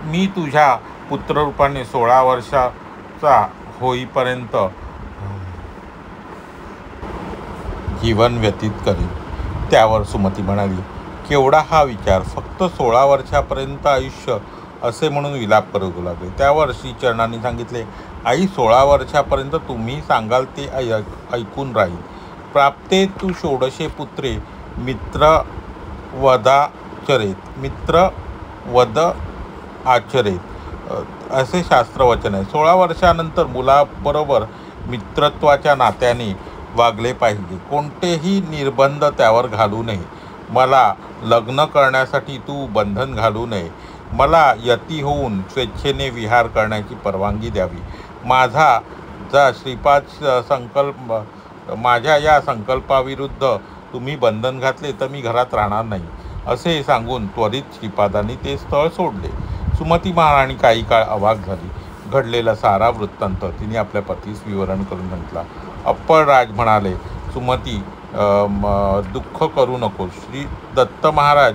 मी तुझ्या पुत्ररूपाने 16 वर्षाचा होईपर्यंत जीवन व्यतीत करीन. त्यावर सुमती म्हणाली, केवढा हा विचार, फक्त 16 वर्षापर्यंत आयुष्य असे म्हणून विलाप करू लागले. त्यावर श्रीचरणांनी सांगितले, आई 16 वर्षापर्यंत तुम्ही सांगाल ते ऐकून राहील. प्राप्ते तू षोडशे पुत्रे मित्रवद आचरेत असे शास्त्रवचन आहे. 16 वर्षानंतर मुलाबरोबर मित्रत्वाच्या नात्याने वागले पाहिजे. कोणतेही निर्बंध त्यावर घालू नये. मला लग्न करण्यासाठी तू बंधन घालू नये. मला यती होऊन स्वेच्छेने विहार करण्याची परवानगी द्यावी. माझ्या या संकल्पाविरुद्ध तुम्ही बंधन घातले तर मी घरात राहणार नाही, असे सांगून त्वरित श्रीपादांनी ते स्थळ सोडले. सुमती महाराणी काही काळ अवाक झाली. घडलेला सारा वृत्तांत तिने आपल्या पतीस विवरण करून सांगितला. अप्पळराज म्हणाले, सुमती दुःख करू नको. श्री दत्त महाराज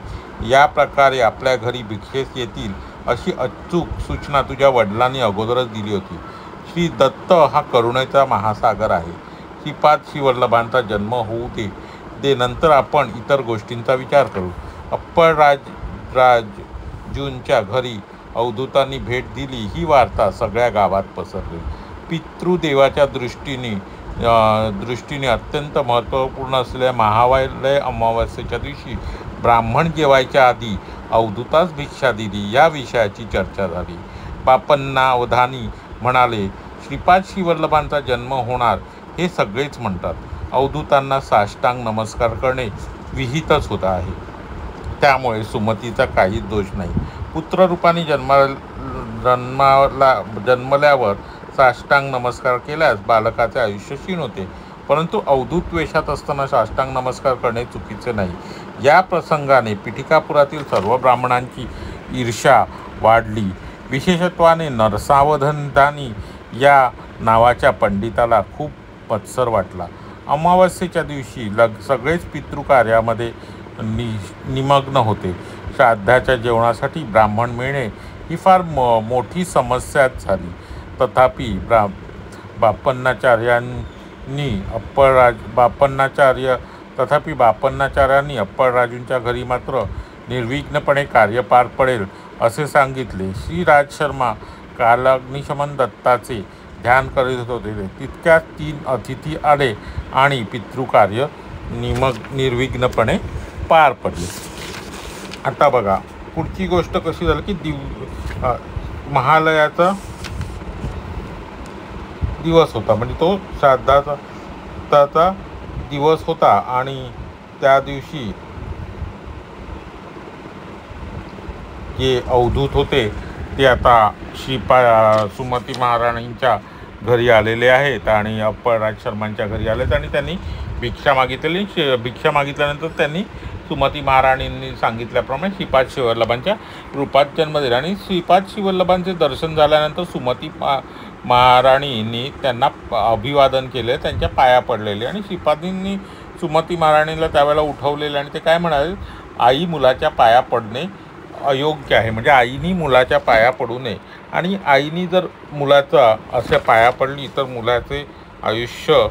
या प्रकारे आपल्या घरी भिक्षेस येतील अशी अचूक सूचना तुझ्या वडिलांनी अगोदरच दिली होती. श्री दत्त हा करुणेचा महासागर आहे. श्रीपाद श्रीवल्लभांचा जन्म होऊ दे नंतर आपण इतर गोष्टींचा विचार करू. राजूंच्या घरी अवधूतांनी भेट दिली ही वार्ता सगळ्या गावात पसरली. पितृदेवाच्या दृष्टीने अत्यंत महत्त्वपूर्ण असलेल्या महालय अमावास्येच्या दिवशी ब्राह्मण जेवायच्या आधी अवधूतास भिक्षा दिली या विषयाची चर्चा झाली. बापन्ना अवधानी म्हणाले, श्रीपाद श्रीवल्लभांचा जन्म होणार हे सगळेच म्हणतात. अवधूतांना साष्टांग नमस्कार करणे विहितच होत आहे. त्यामुळे सुमतीचा काहीच दोष नाही. पुत्ररूपाने जन्मल्यावर साष्टांग नमस्कार केल्यास बालकाचे आयुष्य क्षीण होते. परंतु अवधूत वेशात असताना साष्टांग नमस्कार करणे चुकीचे नाही. या प्रसंगाने पिठिकापुरातील सर्व ब्राह्मणांची ईर्ष्या वाढली. विशेषत्वाने नरसावधानी या नावाच्या पंडिताला खूप मत्सर वाटला. अमावास्येच्या दिवशी सगळेच पितृकार्यामध्ये निमग्न होते. श्राद्धाच्या जेवणासाठी ब्राह्मण मिळणे ही फार मोठी समस्याच झाली. तथापि बापन्नाचार्यांनी अप्पळराजूंच्या घरी मात्र निर्विघ्नपणे कार्य पार पडेल असे सांगितले. श्री राजशर्मा कालाग्निशमन दत्ताचे ध्यान करीत होते. तितक्यात 3 अतिथी आले आणि पितृकार्य निर्विघ्नपणे पार पडले. आता बघा पुढची गोष्ट कशी झाली की महालयाचा दिवस होता, म्हणजे तो श्राद्धाचा दिवस होता आणि त्या दिवशी जे अवधूत होते ते आता सुमती महाराणींच्या घरी आलेले आहेत आणि अप्पळराज शर्मांच्या घरी आलेत आणि त्यांनी भिक्षा मागितलेली. भिक्षा मागितल्यानंतर त्यांनी सुमती महाराणींनी सांगितल्याप्रमाणे श्रीपाद श्रीवल्लभांच्या रूपात जन्म दिला आणि श्रीपाद श्रीवल्लभांचे दर्शन झाल्यानंतर सुमती महाराणींनी त्यांना अभिवादन केले, त्यांच्या पाया पडलेले आणि श्रीपादींनी सुमती महाराणीला त्यावेळेला उठवलेले आणि ते काय म्हणाले, आई मुलाच्या पाया पडणे अयोग्य आहे, म्हणजे आईनी मुलाच्या पाया पडू नये आणि आईनी जर मुलाचा अशा पाया पडली तर मुलाचे आयुष्य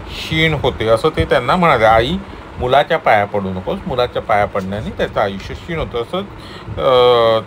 क्षीण होते असं ते त्यांना म्हणाले. आई मुलाच्या पाया पडू नकोस, मुलाच्या पाया पडण्याने त्याचं आयुष्य क्षीण होतं, असं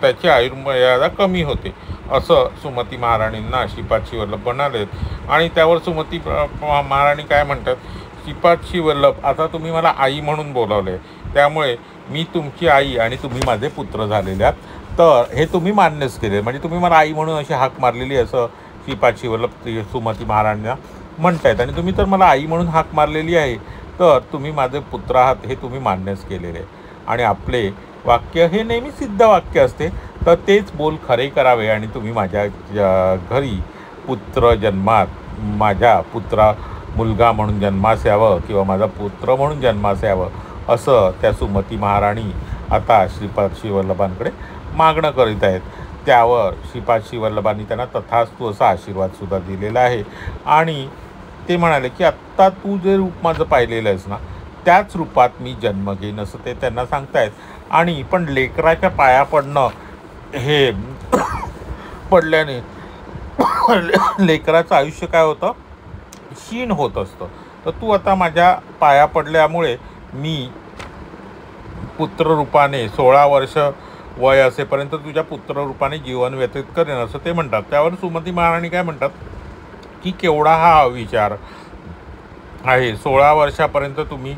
त्याची आयुर्मर्यादा कमी होते असं सुमती महाराणींना श्रीपाद श्रीवल्लभ म्हणाले. आणि त्यावर सुमती महाराणी काय म्हणतात, श्रीपाद श्रीवल्लभ आता तुम्ही मला आई म्हणून बोलावले, त्यामुळे मी तुमची आई आणि तुम्ही माझे पुत्र झालेले आहात, तर हे तुम्ही मान्यच केले, म्हणजे तुम्ही मला आई म्हणून अशी हाक मारलेली असं श्रीपाद श्रीवल्लभ सुमती महाराणींना म्हणतायत आणि तुम्ही तर मला आई म्हणून हाक मारलेली आहे, तर तुम्ही माझे पुत्र आहात हे तुम्ही मान्यच केलेले आहे. आणि आपले वाक्य हे नेहमी सिद्ध वाक्य असते, तर तेच बोल खरे करावे आणि तुम्ही माझ्या घरी पुत्र जन्मात माझ्या मुलगा म्हणून जन्मास यावं किंवा माझा पुत्र म्हणून जन्मास यावं असं त्या सुमती महाराणी आता श्रीपाद श्रीवल्लभांकडे मागणं करीत आहेत. त्यावर श्रीपाद श्रीवल्लभांनी त्यांना तथास्तु असा आशीर्वादसुद्धा दिलेला आहे आणि ते म्हणाले की आत्ता तू जे रूप माझं पाहिलेलं आहेस ना, त्याच रूपात मी जन्म घेईन असं ते त्यांना सांगतायत. आणि पण लेकराच्या पाया पडणं हे पडल्याने लेकराचं आयुष्य काय होतं, क्षीण होत असतं. तर तू आता माझ्या पाया पडल्यामुळे मी पुत्ररूपाने 16 वर्ष वय असेपर्यंत तुझ्या पुत्ररूपाने जीवन व्यतीत करेन असं ते म्हणतात. त्यावर सुमती महाराणी काय म्हणतात की केवढा हा विचार आहे, 16 वर्षापर्यंत तुम्ही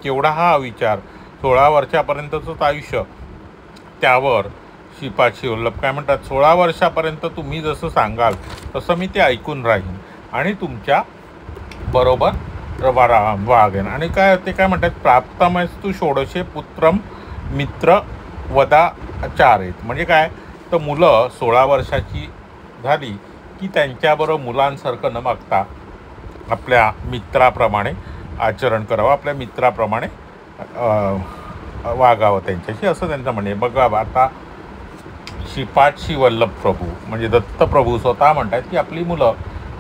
केवढा हा विचार, 16 वर्षापर्यंतचंच आयुष्य. त्यावर श्रीपाद श्रीवल्लभ काय म्हणतात, 16 वर्षापर्यंत तुम्ही जसं सांगाल तसं मी ते ऐकून राहीन आणि तुमच्या बरोबर वागेन. आणि ते काय म्हणतात, प्राप्तमस्तु षोडशे पुत्रम मित्र वदाचारेत, म्हणजे काय तर मुलं 16 वर्षाची झाली की त्यांच्याबरोबर मुलांसारखं न मागता आपल्या मित्राप्रमाणे आचरण करावं, आपल्या मित्राप्रमाणे वागावं त्यांच्याशी असं त्यांचं म्हणणे. बघा आता श्रीपाद श्रीवल्लभ प्रभू म्हणजे दत्तप्रभू स्वतः म्हणतात की आपली मुलं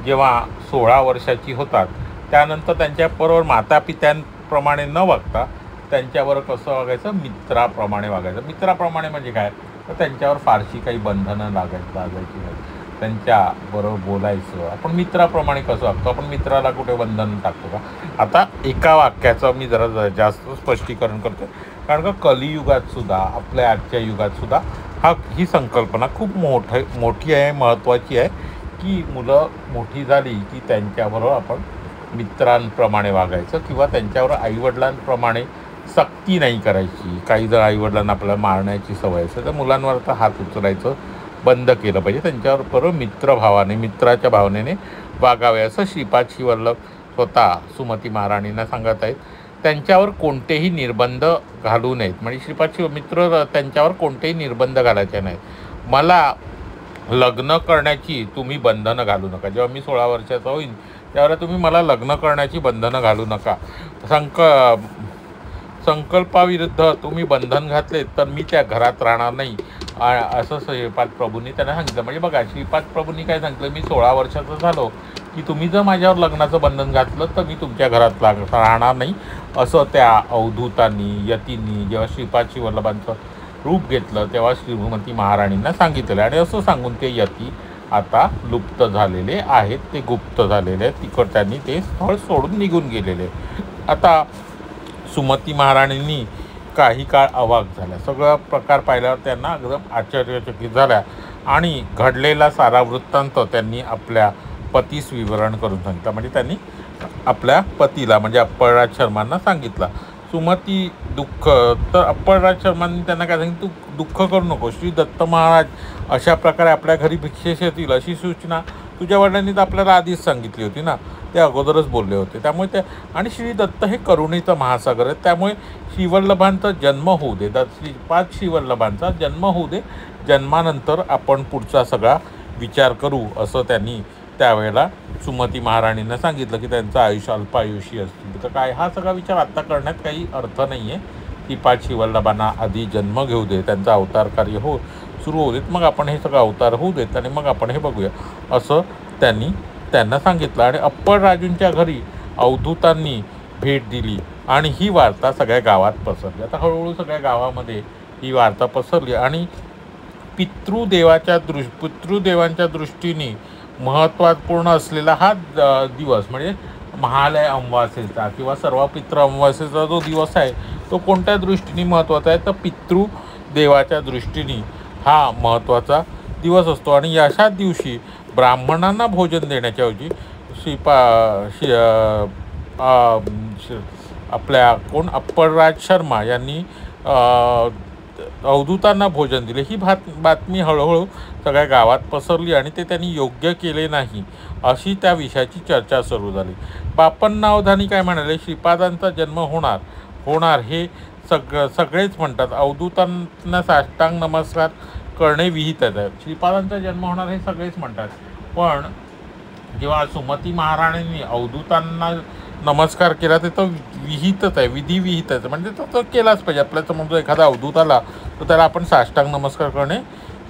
जेव्हा 16 वर्षाची होतात त्यानंतर त्यांच्याबरोबर मातापित्यांप्रमाणे न वागता त्यांच्याबरोबर कसं वागायचं, मित्राप्रमाणे वागायचं. मित्राप्रमाणे म्हणजे काय तर त्यांच्यावर फारशी काही बंधनं लागायची नाही. त्यांच्याबरोबर बोलायचं, आपण मित्राप्रमाणे कसं वागतो, आपण मित्राला कुठे बंधन टाकतो का? आता एका वाक्याचं मी जरा जास्त स्पष्टीकरण करतो, कारण का कलियुगातसुद्धा, आपल्या आजच्या युगातसुद्धा ही संकल्पना खूप मोठी आहे, महत्त्वाची आहे, की मुलं मोठी झाली की त्यांच्याबरोबर आपण मित्रांप्रमाणे वागायचं किंवा त्यांच्यावर आईवडिलांप्रमाणे सक्ती नाही करायची. काही जर आईवडिलांना आपल्याला मारण्याची सवय असेल तर मुलांवर तर हात उचलायचं बंद केलं पाहिजे. त्यांच्याबरोबर मित्राच्या भावनेने वागावे, असं श्रीपाद श्रीवल्लभ स्वतः सुमती महाराणींना सांगत आहेत. त्यांच्यावर कोणतेही निर्बंध घालू नयेत, म्हणजे मित्र त्यांच्यावर कोणतेही निर्बंध घालायचे नाहीत. मला लग्न करण्याची तुम्ही बंधनं घालू नका. जेव्हा मी 16 वर्षाचा होईन त्यावेळेला तुम्ही मला लग्न करण्याची बंधनं घालू नका. संकल्पाविरुद्ध तुम्ही बंधन घातले तर मी त्या घरात राहणार नाही, असं श्रीपाद प्रभूंनी त्यांना सांगितलं. म्हणजे बघा, श्रीपाद प्रभूंनी काय सांगितलं, मी 16 वर्षाचा झालो की तुम्ही जर माझ्यावर लग्नाचं बंधन घातलं तर मी तुमच्या घरात राहणार नाही, असं त्या अवधूतांनी, यतींनी जेव्हा श्रीपाद श्रीवल्लभांचं रूप घेतलं तेव्हा श्रीमती महाराणींना सांगितलं. आणि असं सांगून ते यती आता लुप्त झालेले आहेत, ते गुप्त झालेले आहेत. त्यांनी ते स्थळ सोडून निघून गेलेले. आता सुमती महाराणींनी काही काळ अवाक झाल्या. सगळा प्रकार पाहिल्यावर त्यांना एकदम आश्चर्यचकित झाल्या आणि घडलेला सारा वृत्तांत त्यांनी आपल्या पतीस विवरण करून सांगितलं. म्हणजे त्यांनी आपल्या पतीला, म्हणजे अप्पळराज शर्मांना सांगितलं. सुमती तर अप्पळराज शर्मांनी त्यांना काय सांगितलं, तू दुःख करू नको, श्री दत्त महाराज अशा प्रकारे आपल्या घरी भिक्षेस येतील अशी सूचना तुझ्या वडिलांनी तर आपल्याला आधीच सांगितली होती ना, ते अगोदरच बोलले होते. त्यामुळे आणि श्री दत्त हे करुणेचं महासागर आहे, त्यामुळे श्रीवल्लभांचा जन्म होऊ दे, श्रीपाद श्रीवल्लभांचा जन्म होऊ दे, जन्मानंतर आपण पुढचा सगळा विचार करू, असं त्यांनी त्यावेळेला सुमती महाराणींना सांगितलं की त्यांचं आयुष्य अल्पायुषी असतील. तर काय हा सगळा विचार आत्ता करण्यात काही अर्थ नाही आहे. श्रीपाद श्रीवल्लभांना आधी जन्म घेऊ दे, त्यांचा अवतार कार्य सुरू होऊ देत, मग आपण हे सगळं अवतार होऊ देत आणि मग आपण हे बघूया, असं त्यांना सांगितलं. आणि अप्पळराजूंच्या घरी अवधूतांनी भेट दिली आणि ही वार्ता सगळ्या गावात पसरली. आता हळूहळू सगळ्या गावामध्ये ही वार्ता पसरली आणि पितृदेवांच्या दृष्टीने महत्त्वपूर्ण असलेला हा दिवस, म्हणजे महालय अमावास्येचा किंवा सर्व पितृ अमावास्येचा जो दिवस आहे तो कोणत्या दृष्टीने महत्त्वाचा आहे, तर पितृदेवाच्या दृष्टीने हा महत्त्वाचा दिवस असतो. आणि अशा दिवशी ब्राह्मणांना भोजन देण्याच्याऐवजी आपल्या अप्पळराज शर्मा यांनी अवधूतांना भोजन दिले. ही बातमी हळूहळू सगळ्या गावात पसरली आणि ते त्यांनी योग्य केले नाही अशी त्या विषयाची चर्चा सुरू झाली. बापण्णावधानी काय म्हणाले, श्रीपादांचा जन्म होणार हे सगळेच म्हणतात, अवधूतांना साष्टांग नमस्कार करणे विहित आहे. श्रीपादांचा जन्म होणार हे सगळेच म्हणतात, पण जेव्हा सुमती महाराणींनी अवधूतांना नमस्कार केला ते तर विहितच आहे, विहितच आहे, म्हणजे तो केलाच पाहिजे. आपल्या समोर एखादा अवधूत आला तर त्याला आपण साष्टांग नमस्कार करणे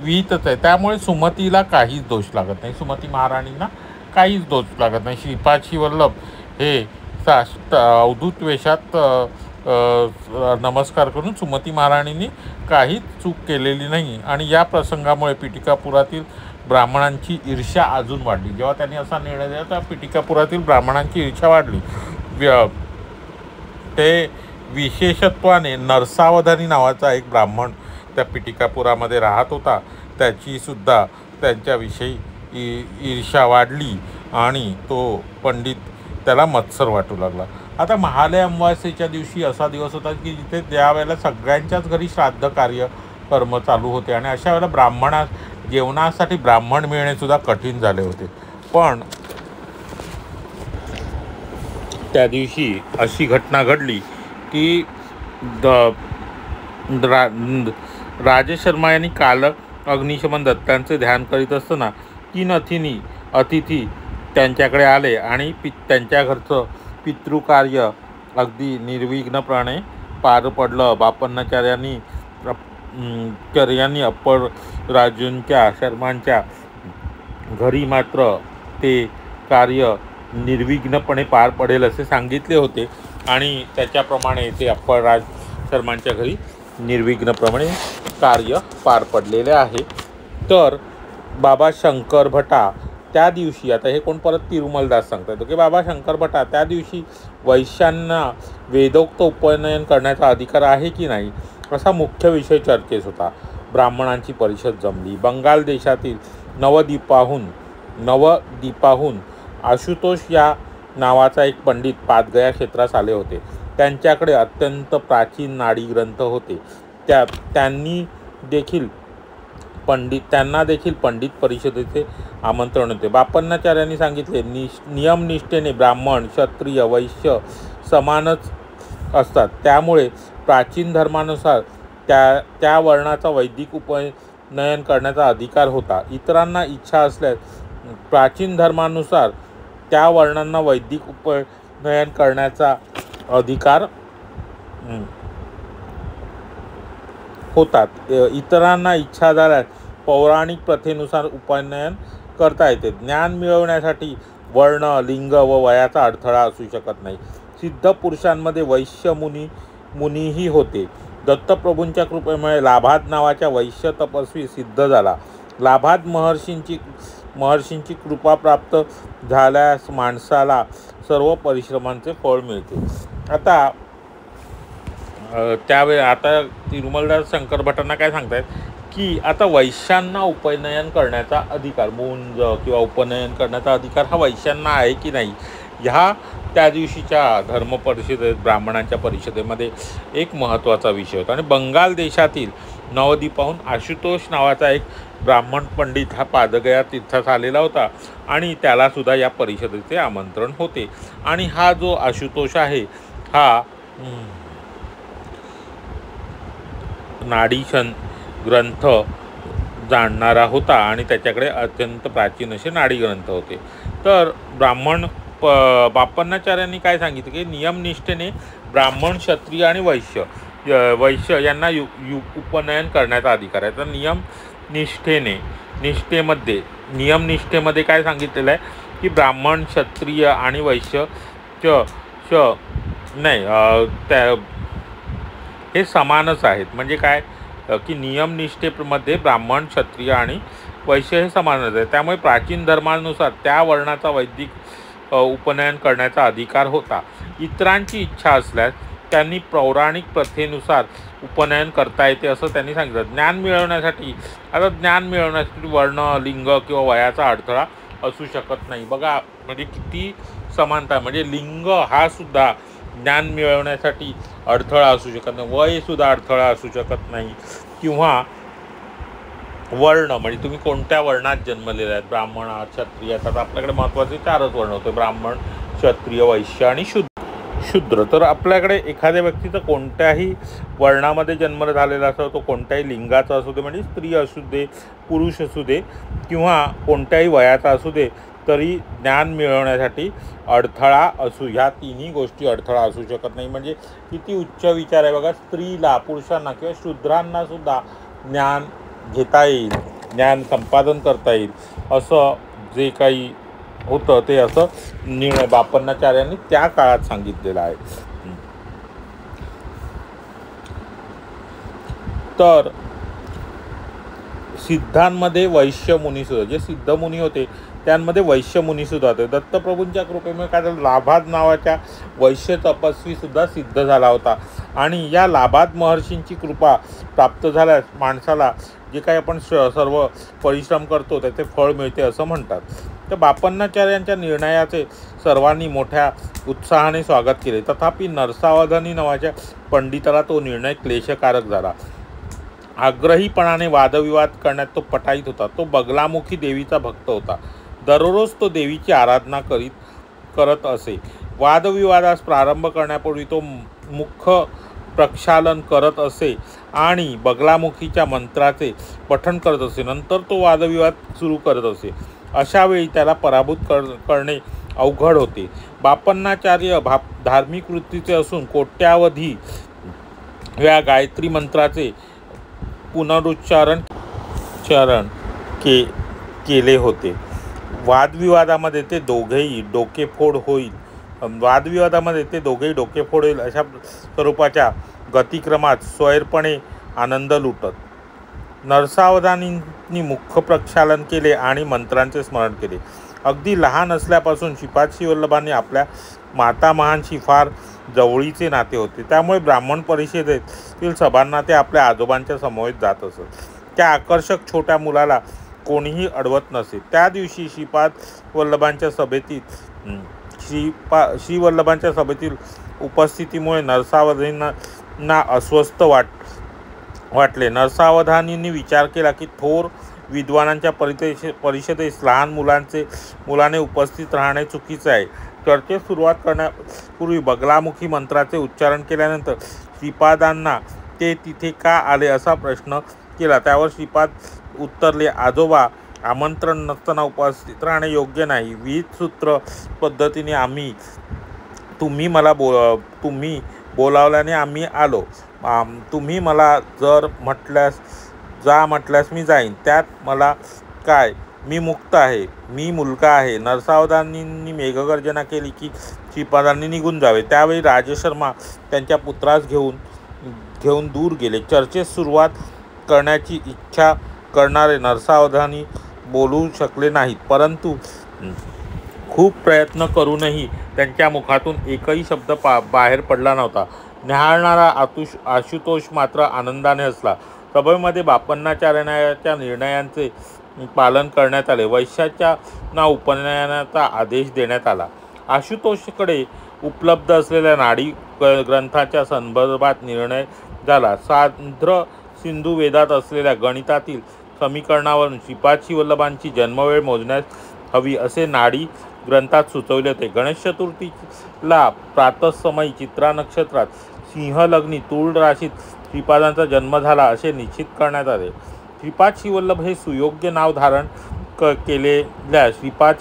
विहितच आहे. त्यामुळे सुमतीला काहीच दोष लागत नाही, सुमती महाराणींना काहीच दोष लागत नाही. श्रीपाद श्रीवल्लभ हे अवधूत वेशात नमस्कार करून सुमती महाराणींनी काहीच चूक केलेली नाही. आणि या प्रसंगामुळे पिटिकापुरातील ब्राह्मणांची ईर्ष्या अजून वाढली. जेव्हा त्यांनी असा निर्णय दिला तर पिटिकापुरातील ब्राह्मणांची ईर्ष्या वाढली. ते विशेषत्वाने नरसावधानी नावाचा एक ब्राह्मण त्या पिटिकापुरामध्ये राहत होता, त्याचीसुद्धा त्यांच्याविषयी ईर्ष्या वाढली आणि तो पंडित त्याला मत्सर वाटू लागला. आता महालय अमावास्येच्या दिवशी असा दिवस होता की जिथे त्यावेळेला सगळ्यांच्याच घरी श्राद्ध कर्म चालू होते आणि अशा वेळेला जेवणासाठी ब्राह्मण मिळणेसुद्धा कठीण झाले होते. पण त्या दिवशी अशी घटना घडली की राजशर्मा यांनी कालक अग्निशमन दत्तांचे ध्यान करीत असताना 3 अतिथी त्यांच्याकडे आले आणि त्यांच्या घरचं पितृकार्य अगदी निर्विघ्नपणे पार पडलं. बापण्णाचार्यांनी अप्पळराजूंच्या शर्मांच्या घरी मात्र ते कार्य निर्विघ्नपणे पार पडेल असे सांगितले होते आणि त्याच्याप्रमाणे ते अप्पळराज शर्मांच्या घरी निर्विघ्नपणे कार्य पार पडलेले आहे। तर बाबा शंकर भटा त्या दिवशी, आता हे कोण परत तिरुमलदास सांगता येतो की बाबा शंकर भटा त्या दिवशी वैश्यांना वेदोक्त उपनयन करण्याचा अधिकार आहे की नाही, असा मुख्य विषय चर्चेस होता। ब्राह्मणांची परिषद जमली। बंगाल देशातील नवदीपाहून आशुतोष या नावाचा एक पंडित पादगया क्षेत्रास आले होते। त्यांच्याकडे अत्यंत प्राचीन नाडी ग्रंथ होते। त्यांना देखील पंडित परिषदेचे आमंत्रण होते। बापन्नाचार्यांनी सांगितले, नियमनिष्ठेने ब्राह्मण, क्षत्रिय, वैश्य समानच असतात, त्यामुळे प्राचीन धर्मानुसार त्या वर्णाचा वैदिक उपनयन करण्याचा अधिकार होता। इतरांना इच्छा असल्यास प्राचीन धर्मानुसार त्या वर्णांना वैदिक उपनयन करण्याचा अधिकार होतात। इतरांना इच्छा झाल्यास पौराणिक प्रथेनुसार उपनयन करता येते। ज्ञान मिळवण्यासाठी वर्ण, लिंग व वयाचा अडथळा असू शकत नाही। सिद्ध पुरुषांमध्ये वैश्य मुनीही होते। दत्तप्रभूंच्या कृपेमुळे लाभाद नावाच्या वैश्य तपस्वी सिद्ध झाला। लाभाद महर्षींची कृपा प्राप्त झाल्यास माणसाला सर्व परिश्रमांचे फळ मिळते। आता तिरुमलदास शंकर भटांना काय सांगतायत की आता वैश्यांना उपनयन करण्याचा अधिकार, मुंज किंवा उपनयन करण्याचा अधिकार हा वैश्यांना आहे की नाही, ह्या त्या दिवशीच्या धर्म परिषदेत, ब्राह्मणांच्या परिषदेमध्ये एक महत्त्वाचा विषय होता। आणि बंगाल देशातील नवदीपाहून आशुतोष नावाचा एक ब्राह्मण पंडित हा पादगया तीर्थास आलेला होता आणि त्याला सुद्धा या परिषदेचे आमंत्रण होते। आणि हा जो आशुतोष आहे हा नाडीशन ग्रंथ जाणणारा होता आणि त्याच्याकडे अत्यंत प्राचीन असे नाडी ग्रंथ होते। तर बापन्नाचार्यांनी काय सांगितलं की नियमनिष्ठेने ब्राह्मण, क्षत्रिय आणि वैश्य यांना उपनयन करण्याचा अधिकार आहे। तर नियमनिष्ठेमध्ये काय सांगितलेलं आहे की ब्राह्मण, क्षत्रिय आणि वैश्य हे समानच आहेत। म्हणजे काय की नियमनिष्ठेमध्ये ब्राह्मण, क्षत्रिय आणि वैश्य हे समानच आहे। त्यामुळे प्राचीन धर्मानुसार त्या वर्णाचा वैदिक उपनयन करण्याचा अधिकार होता। इतरांची इच्छा असल्यास त्यांनी पौराणिक प्रथेनुसार उपनयन करता येते असं त्यांनी सांगितलं। ज्ञान मिळवण्यासाठी वर्ण, लिंग किंवा वयाचा अडथळा असू शकत नाही। बघा म्हणजे किती समानता, म्हणजे लिंग हा सुद्धा ज्ञान मिळवण्यासाठी अडथळा असू शकत नाही, वय सुद्धा अडथळा असू शकत नाही, किंवा वर्ण म्हणजे तुम्ही कोणत्या वर्णात जन्मलेले आहेत, ब्राह्मण, क्षत्रिय, आता आपल्याकडे महत्त्वाचे 4च वर्ण होते, ब्राह्मण, क्षत्रिय, वैश्य आणि शूद्र। तर आपल्याकडे एखाद्या व्यक्तीचं कोणत्याही वर्णामध्ये जन्म झालेला असो, तो कोणत्याही लिंगाचा असू दे, म्हणजे स्त्री असू दे, पुरुष असू दे, किंवा कोणत्याही वयाचा असू दे, तरी ज्ञान मिळवण्यासाठी अडथळा ह्या तिन्ही गोष्टी अडथळा असू शकत नाही। म्हणजे किती उच्च विचार आहे बघा, स्त्रीला, पुरुषांना किंवा शूद्रांना सुद्धा ज्ञान घेता येईल, ज्ञान संपादन करता येईल, असं जे काही होतं ते असं निर्णय बापन्नाचार्यांनी त्या काळात सांगितलेला आहे। तर सिद्धांमध्ये वैश्य मुनी सुद्धा, जे सिद्ध मुनी होते त्यांमध्ये वैश्य मुनी सुद्धा होते। दत्तप्रभूंच्या कृपेमुळे काय झालं, लाभाद नावाच्या वैश्य तपस्वी सुद्धा सिद्ध झाला होता। आणि या लाभाद महर्षींची कृपा प्राप्त झाल्यास माणसाला जे काही आपण सर्व परिश्रम करतो त्याचे फळ मिळते असं म्हणतात। तर बापन्नाचार्यांच्या निर्णयाचे सर्वांनी मोठ्या उत्साहाने स्वागत केले। तथापि नरसावधानी नावाच्या पंडिताला तो निर्णय क्लेशकारक झाला। आग्रहीपणाने वादविवाद करण्यात तो पटाईत होता। तो बगलामुखी देवीचा भक्त होता। दररोज तो देवीची आराधना करत असे। वादविवादास प्रारंभ करण्यापूर्वी तो मुख्य प्रक्षालन करत असे आणि बगलामुखीच्या मंत्राचे पठण करत असे। नंतर तो वादविवाद सुरू करत असे। अशा वेळी त्याला पराभूत करणे अवघड होते। बापन्नाचार्य धार्मिक वृत्तीचे असून कोट्यावधी वेळा गायत्री मंत्राचे पुनरुच्चारण केले होते। वादविवादामध्ये ते दोघेही डोकेफोड होईल अशा स्वरूपाच्या गतिक्रमात स्वैरपणे आनंद लुटत नरसावधानींनी मुख्य प्रक्षालन केले आणि मंत्रांचे स्मरण केले. अगदी लहान असल्यापासून श्रीपाद वल्लभांनी आपल्या मातामहांशी फार जवळीचे नाते होते. त्यामुळे ब्राह्मण परिषदेतील सभांना ते आपल्या आजोबांच्या समवेत जात असत. त्या आकर्षक छोट्या मुलाला कोणीही अडवत नसे. त्या दिवशी श्रीपाद वल्लभांच्या सभेतील श्री वल्लभांच्या सभेतील उपस्थितीमुळे नरसावधानींना अस्वस्थ वाटले. नरसावधानींनी विचार केला की थोर विद्वानांच्या परिषदेस लहान मुलाने उपस्थित राहणे चुकीचे आहे. चर्चेस सुरुवात करण्यापूर्वी बगलामुखी मंत्राचे उच्चारण केल्यानंतर श्रीपादांना ते तिथे का आले असा प्रश्न केला. त्यावर श्रीपाद उत्तरले, आजोबा, आमंत्रण नसताना उपस्थित राहणे योग्य नाही. विहित सूत्र पद्धतीने तुम्ही बोलावल्याने आम्ही आलो. तुम्ही मला जर म्हटल्यास मी जाईन. त्यात मला काय, मी मुक्त आहे, मी मुलगा आहे. नरसावधानींनी मेघगर्जना केली की श्रीपादांनी निघून जावे. त्यावेळी राजशर्मा त्यांच्या पुत्रास घेऊन दूर गेले. चर्चेस सुरुवात करण्याची इच्छा करणारे नरसावधानी बोलू शकले नाहीत. परंतु खूप प्रयत्न करूनही त्यांच्या मुखातून एकही शब्द बाहेर पडला नव्हता. निहाळणारा आशुतोष मात्र आनंदाने हसला. सभेमध्ये बापन्नाचार्यांच्या निर्णयांचे पालन करण्यात आले. वैश्याच्या उपनयनाचा आदेश देण्यात आला. आशुतोषकडे उपलब्ध असलेल्या नाडी ग्रंथाच्या संदर्भात निर्णय झाला. सांध्र सिंधू वेदात असलेल्या गणितातील समीकरणावरून श्रीपाद वल्लभांची जन्मवेळ मोजण्यास हवी असे नाडी ग्रंथात सुचवले होते. गणेश चतुर्थीला प्रातःसमयी चित्रा नक्षत्रात सिंहलग्नी तूळ राशीत श्रीपादांचा जन्म झाला असे निश्चित करण्यात आले. श्रीपाद वल्लभ हे सुयोग्य नाव धारण केलेल्या श्रीपाद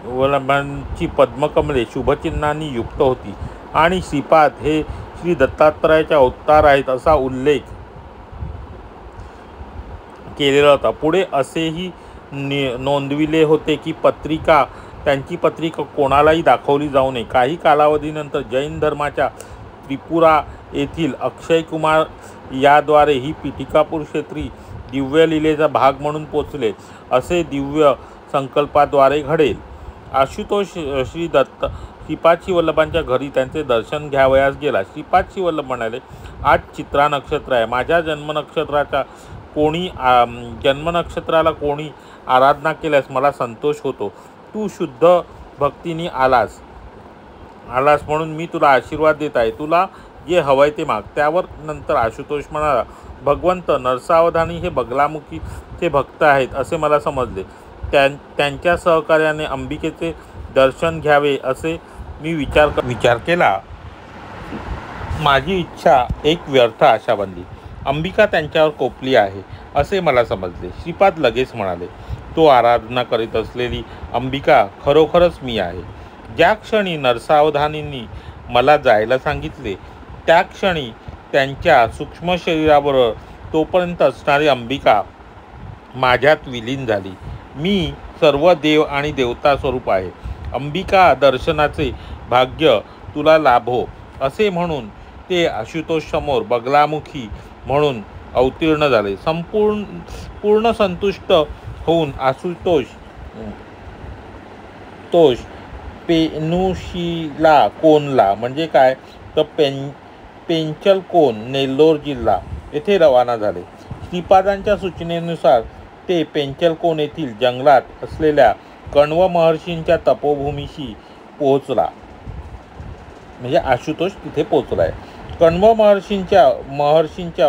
वल्लभांची पद्मकमले शुभचिन्हांनी युक्त होती आणि श्रीपाद हे श्री दत्तात्रयाचे अवतार आहेत असा उल्लेख केलेला होता. पुढे असेही नोंदविले होते की त्यांची पत्रिका कोणालाही दाखवली जाऊ नये. काही कालावधीनंतर जैन धर्माच्या त्रिपुरा येथील अक्षय कुमार याद्वारे ही पीठिका क्षेत्री दिव्य लीलेचा भाग म्हणून पोचले असे दिव्य संकल्पाद्वारे घडेल. आशुतोष श्रीपाद वल्लभांच्या घरी त्यांचे दर्शन घ्यावयास गेला. श्रीपाद वल्लभ म्हणाले, आज चित्रा नक्षत्र आहे. माझ्या जन्मनक्षत्राला कोणी आराधना केल्यास मला संतोष होतो. तू शुद्ध भक्तीने आलास म्हणून मी तुला आशीर्वाद देत आहे. तुला जे हवंय ते माग. त्यावर नंतर आशुतोष म्हणाला, भगवंत नरसावधानी हे बगलामुखीचे भक्त आहेत असे मला समजले. त्यांच्या सहकार्याने अंबिकेचे दर्शन घ्यावे असे मी विचार केला. माझी इच्छा एक व्यर्थ आशा बनली. अंबिका त्यांच्यावर कोपली आहे असे मला समजले. श्रीपाद लगेच म्हणाले, तो आराधना करीत असलेली अंबिका खरोखरच मी आहे. ज्या क्षणी नरसावधानींनी मला जायला सांगितले त्या क्षणी त्यांच्या सूक्ष्म शरीराबरोबर तोपर्यंत असणारी अंबिका माझ्यात विलीन झाली. मी सर्व देव आणि देवता स्वरूप आहे. अंबिका दर्शनाचे भाग्य तुला लाभो असे म्हणून ते आशुतोष समोर बगलामुखी म्हणून अवतीर्ण झाले. पूर्ण संतुष्ट होऊन आशुतोष पेनुशिला कोनला म्हणजे काय तर पेंचलकोन नेल्लोर जिल्हा येथे रवाना झाले. श्रीपादांच्या सूचनेनुसार ते पेंचलकोन येथील जंगलात असलेल्या कण्व महर्षींच्या तपोभूमीशी पोहोचला. म्हणजे आशुतोष तिथे पोहोचलाय. कण्व महर्षींच्या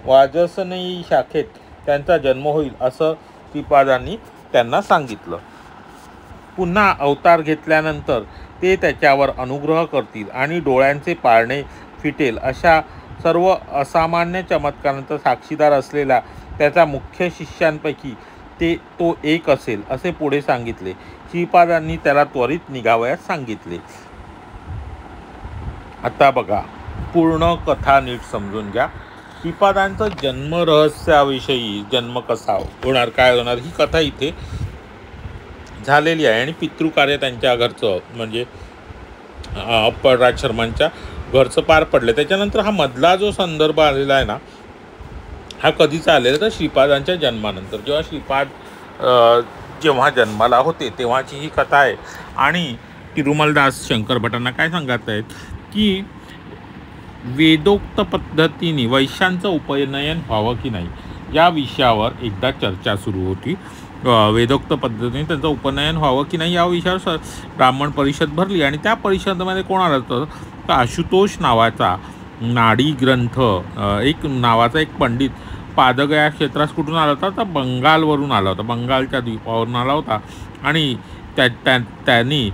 वाजसनेयी शाखेत त्यांचा जन्म होईल असं श्रीपादांनी त्यांना सांगितलं. पुन्हा अवतार घेतल्यानंतर ते त्याच्यावर अनुग्रह करतील आणि डोळ्यांचे पारणे फिटेल अशा सर्व असामान्य चमत्कारांचा साक्षीदार असलेला त्याचा मुख्य शिष्यांपैकी तो एक असेल असे पुढे सांगितले. श्रीपादांनी त्याला त्वरित निघावयास सांगितले. आता बघा, पूर्ण कथा नीट समजून घ्या. श्रीपादांचं जन्मरहस्याविषयी, जन्म कसा होणार, काय होणार, ही कथा इथे झालेली आहे. आणि पितृकार्य त्यांच्या घरचं म्हणजे अपराज शर्मांच्या घरचं पार पडलं. त्याच्यानंतर हा मधला जो संदर्भ आलेला आहे ना, हा कधीचा आलेला तर श्रीपादांच्या जन्मानंतर, जेव्हा श्रीपाद जेव्हा जन्माला होते तेव्हाची ही कथा आहे. आणि तिरुमलदास शंकर भटांना काय सांगत आहेत की वेदोक्त पद्धतीने वैश्यांचं उपनयन व्हावं की नाही या विषयावर एकदा चर्चा सुरू होती. वेदोक्त पद्धतीने त्यांचं उपनयन व्हावं की नाही या विषयावर ब्राह्मण परिषद भरली. आणि त्या परिषदेमध्ये कोण आलं होतं तर आशुतोष नावाचा नाडी ग्रंथ एक नावाचा एक पंडित पादगया क्षेत्रास कुठून आला होता तर बंगालवरून आला होता, बंगालच्या द्वीपावरून आला होता. आणि त्यांनी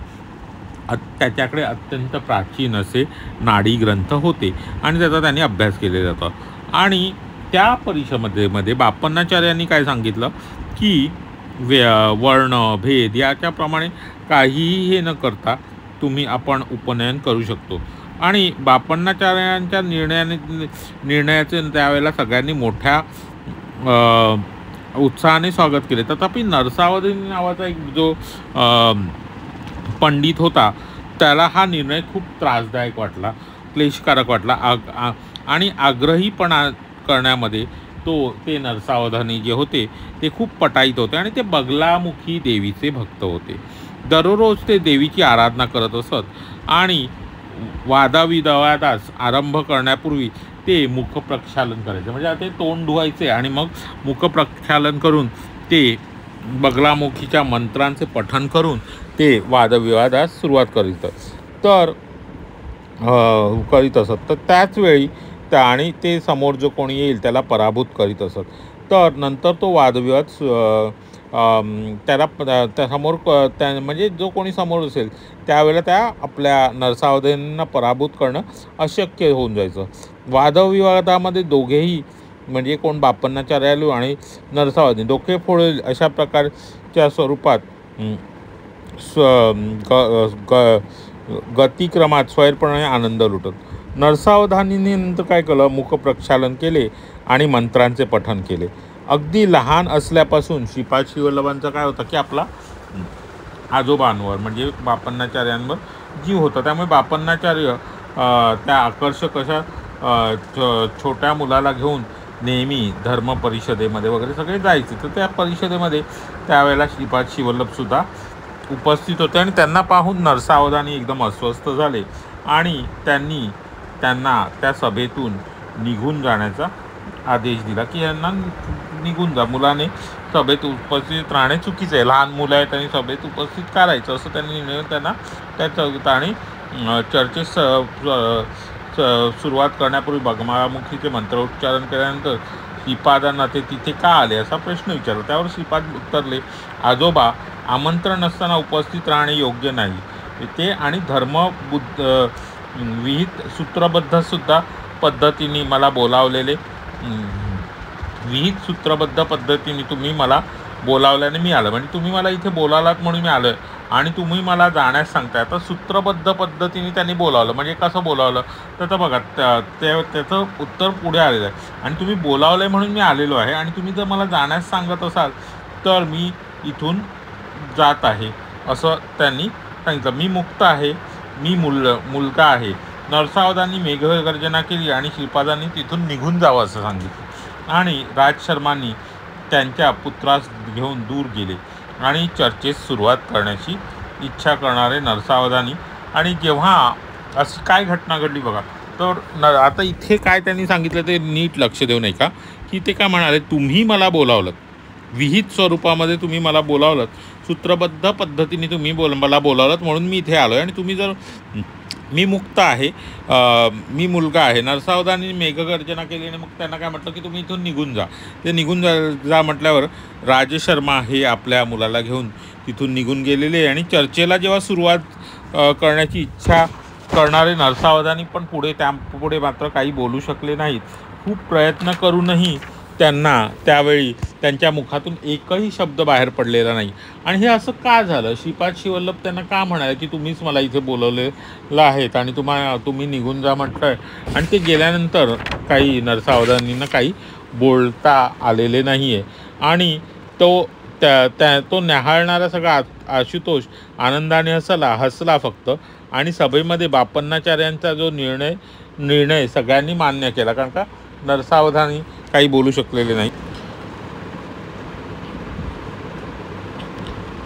त्याच्याकडे अत्यंत प्राचीन असे नाडी ग्रंथ होते आणि त्याचा त्यांनी अभ्यास केलेला होता. आणि त्या परिषदेमध्ये बापन्नाचार्यांनी काय सांगितलं की वर्ण भेद याच्याप्रमाणे काहीही हे न करता आपण उपनयन करू शकतो. आणि बापन्नाचार्यांच्या निर्णयाचे त्यावेळेला सगळ्यांनी मोठ्या उत्साहाने स्वागत केले. तथापि नरसावधे नावाचा एक जो पंडित होता त्याला हा निर्णय खूप त्रासदायक वाटला, क्लेशकारक वाटला. आणि आग्रहीपणा करण्यामध्ये ते नरसावधानी जे होते ते खूप पटाईत होते आणि ते बगलामुखी देवीचे भक्त होते. दररोज ते देवीची आराधना करत असत आणि वादाविवादास आरंभ करण्यापूर्वी ते मुखप्रक्षालन करायचे. म्हणजे ते तोंड धुवायचे आणि मग मुखप्रक्षालन करून ते बगलामुखीच्या मंत्रांचे पठण करून ते वादविवादास सुरुवात करीत असत. तर त्याच वेळी आणि ते समोर जो कोणी येईल त्याला पराभूत करीत असत. तर नंतर तो वादविवाद त्या समोर म्हणजे जो कोणी समोर असेल त्यावेळेला त्या आपल्या नरसावधेंना पराभूत करणं अशक्य होऊन जायचं. वादविवादामध्ये दोघेही म्हणजे कोण बापन्नाचार्यालू आणि नरसावधे डोके फोडेल अशा प्रकारच्या स्वरूपात गतिक्रमात स्वैरपणाने आनंद लुटत. नरसावधानीने नंतर काय केलं, मुखप्रक्षालन केले आणि मंत्रांचे पठण केले. अगदी लहान असल्यापासून श्रीपाद श्रीवल्लभांचा काय होता की आपला आजोबांवर म्हणजे बापन्नाचार्यांवर जीव होता. त्यामुळे बापन्नाचार्य त्या आकर्षक अशा छोट्या मुलाला घेऊन नेहमी धर्म परिषदेमध्ये वगैरे सगळे जायचे. तर त्या परिषदेमध्ये त्यावेळेला श्रीपाद श्रीवल्लभसुद्धा उपस्थित होते आणि त्यांना पाहून नरसावधानी एकदम अस्वस्थ झाले आणि त्यांना त्या सभेतून निघून जाण्याचा आदेश दिला की यांना निघून जा, मुलाने सभेत उपस्थित राहणे चुकीचं आहे, लहान मुलं आहेत आणि सभेत उपस्थित करायचं असं त्यांनी निर्णय त्यांना त्या आणि चर्चेस सुरुवात करण्यापूर्वी बगलामुखीचे मंत्रोच्चारण केल्यानंतर श्रीपादांना ते तिथे का आले असा प्रश्न विचारला. त्यावर श्रीपाद उत्तरले, आजोबा, आमंत्रण नसताना उपस्थित राहणे योग्य नाही ते आणि विहित सूत्रबद्धसुद्धा पद्धतीने मला बोलावलेले विहित सूत्रबद्ध पद्धतीने तुम्ही मला बोलावल्याने मी आलं, म्हणजे तुम्ही मला इथे बोलावलात म्हणून मी आलो आणि तुम्ही मला जाण्यास सांगताय. आता सूत्रबद्ध पद्धतीने त्यांनी बोलावलं म्हणजे कसं बोलावलं तर बघा त्याचं उत्तर पुढे आलेलं आहे. आणि तुम्ही बोलावलं आहे म्हणून मी आलेलो आहे आणि तुम्ही जर मला जाण्यास सांगत असाल तर मी इथून जात आहे असं त्यांनी सांगितलं. मी मुक्त आहे, मी मुलगा आहे. नरसावधांनी मेघगर्जना केली आणि श्रीपादांनी तिथून निघून जावं असं सांगितलं. आणि राजशर्मांनी त्यांच्या पुत्रास घेऊन दूर गेले आणि चर्चेस सुरुवात करण्याची इच्छा करणारे नरसावधानी. आणि जेव्हा अशी काय घटना घडली बघा, तर आता इथे काय त्यांनी सांगितलं ते नीट लक्ष देऊ नये का की ते काय म्हणाले, तुम्ही मला बोलावलं, विहित स्वरूपामध्ये तुम्ही मला बोलावलं, सूत्रबद्ध पद्धतीने तुम्ही मला बोलावलं म्हणून मी इथे आलो आहे आणि तुम्ही जर मी मुक्त आहे, मी मुलगा आहे. नरसावधानी मेघगर्जना केली आणि मग त्यांना काय म्हटलं की तुम्ही इथून निघून जा. ते निघून जा म्हटल्यावर राजशर्मा हे आपल्या मुलाला घेऊन तिथून निघून गेलेले आणि चर्चेला जेव्हा सुरुवात करण्याची इच्छा करणारे नरसावधानी पण पुढे मात्र काही बोलू शकले नाहीत. खूप प्रयत्न करूनही त्यांना त्यावेळी त्यांच्या मुखातून एकही शब्द बाहेर पडलेला नाही. आणि हे असं का झालं, श्रीपाद श्रीवल्लभ त्यांना का म्हणाले की तुम्हीच मला इथे बोलवलेलं आहेत आणि तुम्ही निघून जा म्हटलं आहे. आणि ते गेल्यानंतर काही नरसावधानींना काही बोलता आलेले नाही आहे. आणि तो न्याहाळणारा सगळा आशुतोष आनंदाने हसला फक्त. आणि सभेमध्ये बापन्नाचार्यांचा जो निर्णय सगळ्यांनी मान्य केला, कारण का नरसावधानी काही बोलू शकलेले नाही.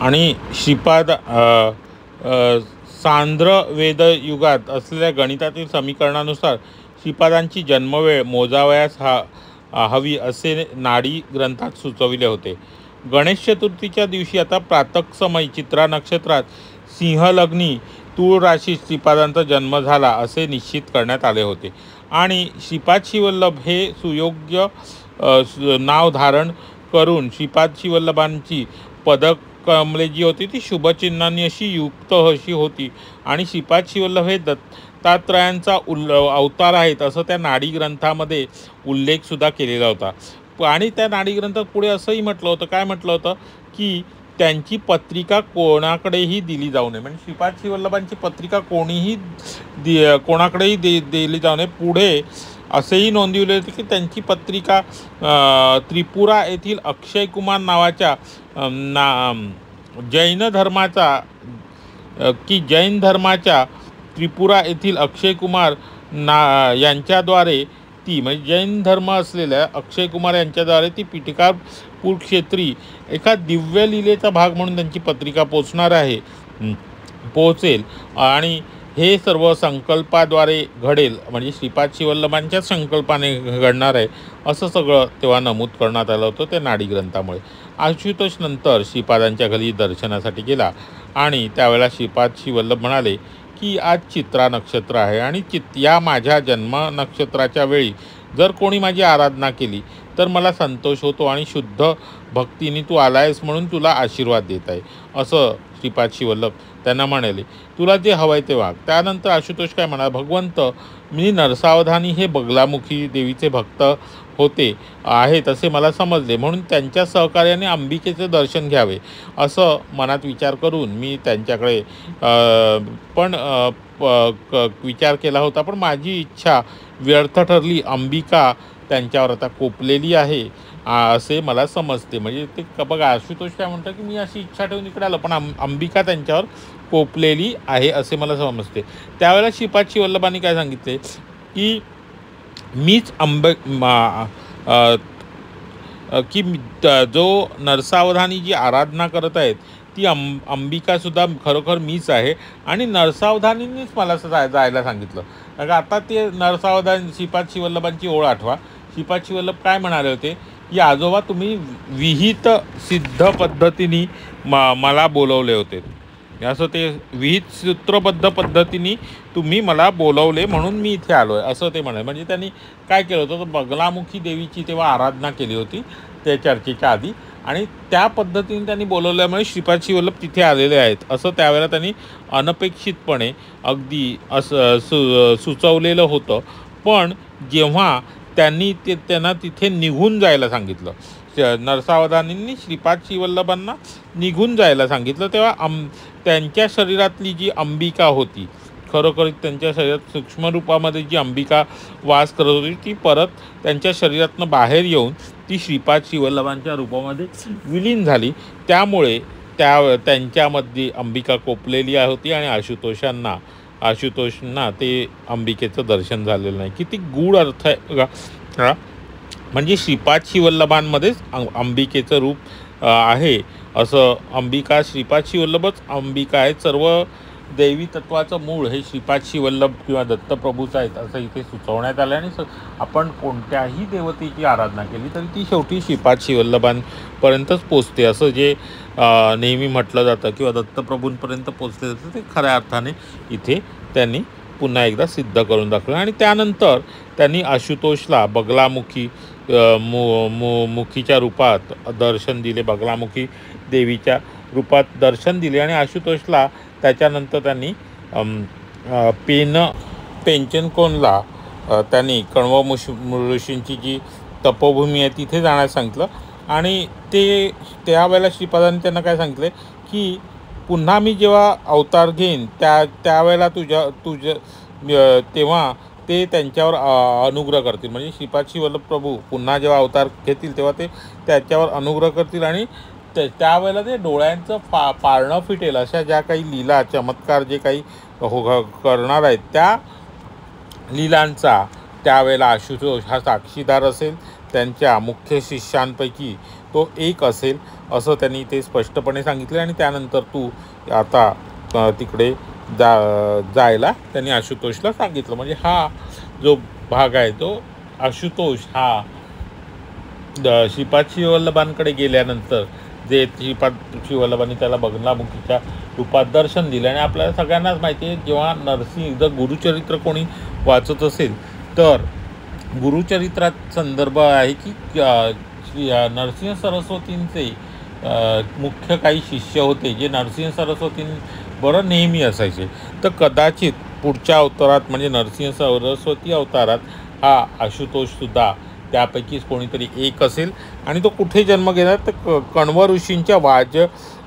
आणि श्रीपाद सांद्र वेद युगात असलेल्या गणितातील समीकरणानुसार श्रीपादांची जन्मवेळ मोजावयास हवी असे नाडी ग्रंथात सुचविले होते. गणेश चतुर्थीच्या दिवशी आता प्रातःसमयी चित्रा नक्षत्रात सिंहलग्नी तूळ राशीत श्रीपादांचा जन्म झाला असे निश्चित करण्यात आले होते. आणि श्रीपाद शिवल्लभ हे सुयोग्य नाव धारण करून श्रीपाद शिवल्लभांची पदकमले जी होती ती शुभचिन्हांनी अशी युक्त अशी होती. आणि श्रीपाद शिवल्लभ हे दत्तात्रयांचा अवतार आहेत असं त्या नाडी ग्रंथामध्ये उल्लेखसुद्धा केलेला होता. आणि त्या नाडी ग्रंथात पुढे असंही म्हटलं होतं, काय म्हटलं होतं की त्यांची पत्रिका कोणाकडेही दिली जाऊ नये. म्हणजे श्रीपाद शिवल्लभांची पत्रिका कोणाकडेही दिली जाऊ नये. पुढे असेही नोंदविले होते की त्यांची पत्रिका त्रिपुरा येथील अक्षय कुमार नावाच्या जैन धर्माच्या त्रिपुरा येथील अक्षय कुमार यांच्याद्वारे ती म्हणजे जैन धर्म असलेल्या अक्षय कुमार यांच्याद्वारे ती पिठिकापूर क्षेत्री एका दिव्य लीलेचा भाग म्हणून त्यांची पत्रिका पोहोचेल आणि हे सर्व संकल्पाद्वारे घडेल. म्हणजे श्रीपाद शिवल्लभांच्या संकल्पाने घडणार आहे असं सगळं तेव्हा नमूद करण्यात आलं होतं त्या नाडी ग्रंथामुळे. आशुतोष नंतर श्रीपादांच्या घरी दर्शनासाठी गेला आणि त्यावेळेला श्रीपाद शिवल्लभ म्हणाले की आज चित्रा नक्षत्र आहे आणि या माझ्या जन्म नक्षत्राच्या वेळी जर कोणी माझी आराधना केली तर मला संतोष होतो आणि शुद्ध भक्तीने तू आलायस म्हणून तुला आशीर्वाद देत आहे असं श्रीपाद शिवल्लभ त्यांना म्हणाले. तुला जे हवं आहे ते वाग. त्यानंतर आशुतोष काय म्हणाला, भगवंत मी नरसावधानी हे बगलामुखी देवीचे भक्त आहेत असे मला समजले, म्हणून त्यांच्या सहकार्याने अंबिकेचे दर्शन घ्यावे असं मनात विचार करून मी त्यांच्याकडे विचार केला होता. पण माझी इच्छा व्यर्थ ठरली. अंबिका त्यांच्यावर आता कोपलेली आहे असे मला समजते. म्हणजे ते बघा आशुतोष काय म्हणतात की मी अशी इच्छा ठेवून इकडे आलो पण अंबिका त्यांच्यावर कोपलेली आहे असे मला समजते. त्यावेळेला श्रीपाद शिवल्लभांनी काय सांगितले की मीच की जो नरसावधानी जी आराधना करत आहेत ती अंबिकासुद्धा खरोखर मीच आहे आणि नरसावधानींनीच मला जायला सांगितलं. कारण आता ते नरसावधानी श्रीपाद शिवल्लभांची ओळ आठवा. श्रीपाद शिवल्लभ काय म्हणाले होते की आजोबा तुम्ही विहित सिद्ध पद्धतीने मला बोलवले होते, असं ते विहित सूत्रबद्ध पद्धतीने तुम्ही मला बोलवले म्हणून मी इथे आलो आहे असं ते म्हणाले. म्हणजे त्यांनी काय केलं होतं तर बगलामुखी देवीची तेव्हा आराधना केली होती त्या चर्चेच्या आधी आणि त्या पद्धतीने त्यांनी बोलवल्यामुळे श्रीपाद शिवल्लभ तिथे आलेले आहेत असं त्यावेळेला त्यांनी अनपेक्षितपणे अगदी असं सुचवलेलं होतं. पण जेव्हा त्यांना तिथे निघून जायला सांगितलं, नरसावधानींनी श्रीपाद शिवल्लभांना निघून जायला सांगितलं, तेव्हा त्यांच्या शरीरातली जी अंबिका होती, खरोखर त्यांच्या शरीरात सूक्ष्म रूपामध्ये जी अंबिका वास करत होती ती परत त्यांच्या शरीरातनं बाहेर येऊन ती श्रीपाद शिवल्लभांच्या रूपामध्ये विलीन झाली. त्यामुळे त्यांच्यामध्ये अंबिका कोपलेली होती आणि आशुतोषांना ते अंबिकेचं दर्शन झालेलं नाही. किती गूढ अर्थ आहे बघा. म्हणजे श्रीपाद शिवल्लभांमध्येच अंबिकेचं रूप आहे असं. अंबिका श्रीपाद शिवल्लभच अंबिका आहे. सर्व दैवी तत्वाचं मूळ हे श्रीपाद शिवल्लभ किंवा दत्तप्रभूचं आहेत असं इथे सुचवण्यात आलं. आणि आपण कोणत्याही देवतेची आराधना केली तरी ती शेवटी श्रीपाद शिवल्लभांपर्यंतच पोचते असं जे नेहमी म्हटलं जातं किंवा दत्तप्रभूंपर्यंत पोचले जातं ते खऱ्या अर्थाने इथे त्यांनी पुन्हा एकदा सिद्ध करून दाखवलं. आणि त्यानंतर त्यांनी आशुतोषला बगलामुखी मुखीच्या रूपात दर्शन दिले, बगलामुखी देवीच्या रूपात दर्शन दिले. आणि आशुतोषला त्याच्यानंतर त्यांनी पेंचनकोनला त्यांनी कण्व ऋषींची जी तपोभूमी आहे तिथे जाण्यास सांगितलं. आणि त्यावेळेला श्रीपादांनी त्यांना काय सांगितले की पुन्हा मी जेव्हा अवतार घेईन त्यावेळेला तेव्हा ते त्यांच्यावर अनुग्रह करतील. म्हणजे श्रीपाद शिवल्लभ प्रभू पुन्हा जेव्हा अवतार घेतील तेव्हा ते त्याच्यावर अनुग्रह करतील आणि त्यावेळेला ते डोळ्यांचं पारणं फिटेल अशा ज्या काही लीला चमत्कार जे काही करणार आहेत त्या लीलांचा त्यावेळेला आशुतोष हा साक्षीदार असेल. त्यांच्या मुख्य शिष्यांपैकी तो एक असेल असं त्यांनी ते स्पष्टपणे सांगितले। आणि त्यानंतर तू आता तिकडे जायला त्यांनी आशुतोषला सांगितलं। म्हणजे हा जो भाग आहे तो आशुतोष हा श्रीपाद श्रीवल्लभांकडे गेल्यानंतर जे श्रीपाद श्रीवल्लभांनी त्याला बगलामुखीच्या रूपात दर्शन दिलं। आणि आपल्याला सगळ्यांनाच माहिती आहे, जेव्हा नरसिंह जर गुरुचरित्र कोणी वाचत असेल तर गुरुचरित्रात संदर्भ आहे की नरसिंह सरस्वतींचे मुख्य काही शिष्य होते जे नरसिंह सरस्वतींबरोबर नेहमी असायचे। तर कदाचित पुढच्या अवतारात म्हणजे नरसिंह सरस्वती अवतारात हा आशुतोषसुद्धा त्यापैकीच कोणीतरी एक असेल। आणि तो कुठे जन्म घेणार तर कण्व ऋषींच्या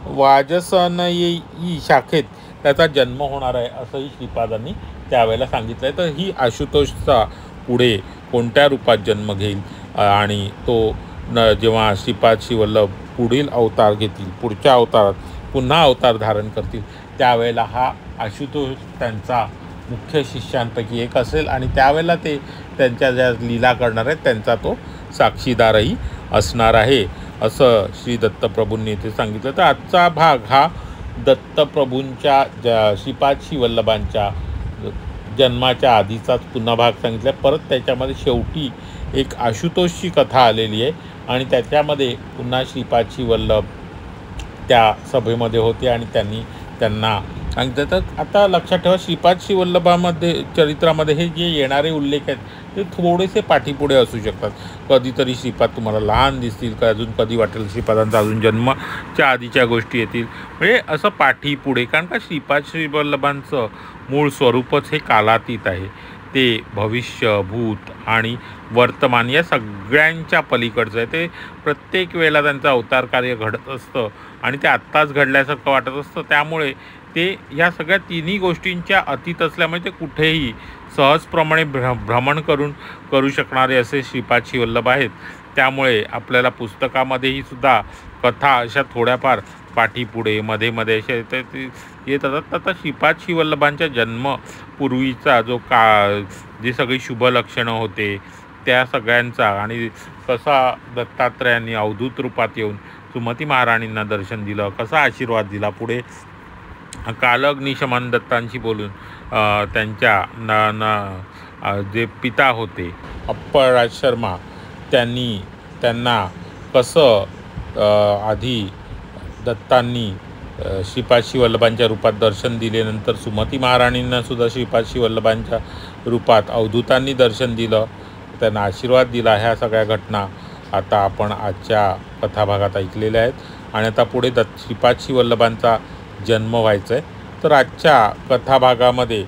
वाजसनयी शाखेत त्याचा जन्म होणार आहे असंही श्रीपादांनी त्यावेळेला सांगितलं आहे। तर ही आशुतोषचा पुढे कोणत्या रूपात जन्म घेईल आणि तो जेव्हा श्रीपाद श्रीवल्लभ पुढील अवतार घेतील, पुढच्या अवतारात पुन्हा अवतार धारण करतील, त्यावेळेला हा आशुतोष त्यांचा मुख्य शिष्यांपैकी एक असेल। आणि त्यावेळेला ते त्यांच्या ज्या लीला करणार आहेत त्यांचा तो साक्षीदारही असणार आहे असं श्री दत्तप्रभूंनी इथे सांगितलं। तर आजचा भाग हा दत्तप्रभूंच्या श्रीपाद श्रीवल्लभांच्या जन्माच्या आधीचाच पुन्हा भाग सांगितला। परत त्याच्यामध्ये शेवटी एक आशुतोषची कथा आलेली आहे आणि त्याच्यामध्ये पुन्हा श्रीपाद श्रीवल्लभ त्या सभेमध्ये होते आणि त्यांना सांगितलं। तर आता लक्षात ठेवा, श्रीपाद श्रीवल्लभामध्ये चरित्रामध्ये हे जे येणारे उल्लेख आहेत ते थोडेसे पाठीपुढे असू शकतात। कधीतरी श्रीपाद तुम्हाला लहान दिसतील, का अजून कधी वाटेल श्रीपादांचा अजून जन्माच्या आधीच्या गोष्टी येतील, म्हणजे असं पाठीपुढे। कारण का श्रीपाद श्रीवल्लभांचं मूळ स्वरूपच हे कालातीत आहे। ते भविष्य, भूत आणि वर्तमान या सगळ्यांच्या पलीकडचं आहे। ते प्रत्येक वेळेला त्यांचं अवतार कार्य घडत असतं आणि ते आत्ताच घडल्यासारखं वाटत असतं। त्यामुळे ते ह्या सगळ्या तिन्ही गोष्टींच्या अतीत असल्यामुळे ते कुठेही सहजप्रमाणे भ्रमण करू शकणारे असे श्रीपाद श्रीवल्लभ आहेत। त्यामुळे आपल्याला पुस्तकामध्येही सुद्धा कथा अशा थोड्याफार पाठीपुढे मध्ये अशा येत असतात। आता श्रीपाद श्रीवल्लभांच्या जन्मपूर्वीचा जी सगळी शुभलक्षणं होते त्या सगळ्यांचा आणि कसा दत्तात्रयांनी अवधूत रूपात येऊन सुमती महाराणींना दर्शन दिलं, कसा आशीर्वाद दिला, पुढे कालग्निशमन दत्तांशी बोलून त्यांच्या जे पिता होते अप्पळराज शर्मा त्यांना कसं आधी दत्तांनी श्रीपाद श्रीवल्लभांच्या रूपात दर्शन दिले, नंतर सुमती महाराणींनासुद्धा श्रीपाद श्रीवल्लभांच्या रूपात अवधूतांनी दर्शन दिलं, त्यांना आशीर्वाद दिला, ह्या सगळ्या घटना आता आपण आजच्या कथाभागात ऐकलेल्या आहेत। आणि आता पुढे श्रीपाद श्रीवल्लभांचा जन्म व्हायचा आहे। तर आजच्या कथाभागामध्ये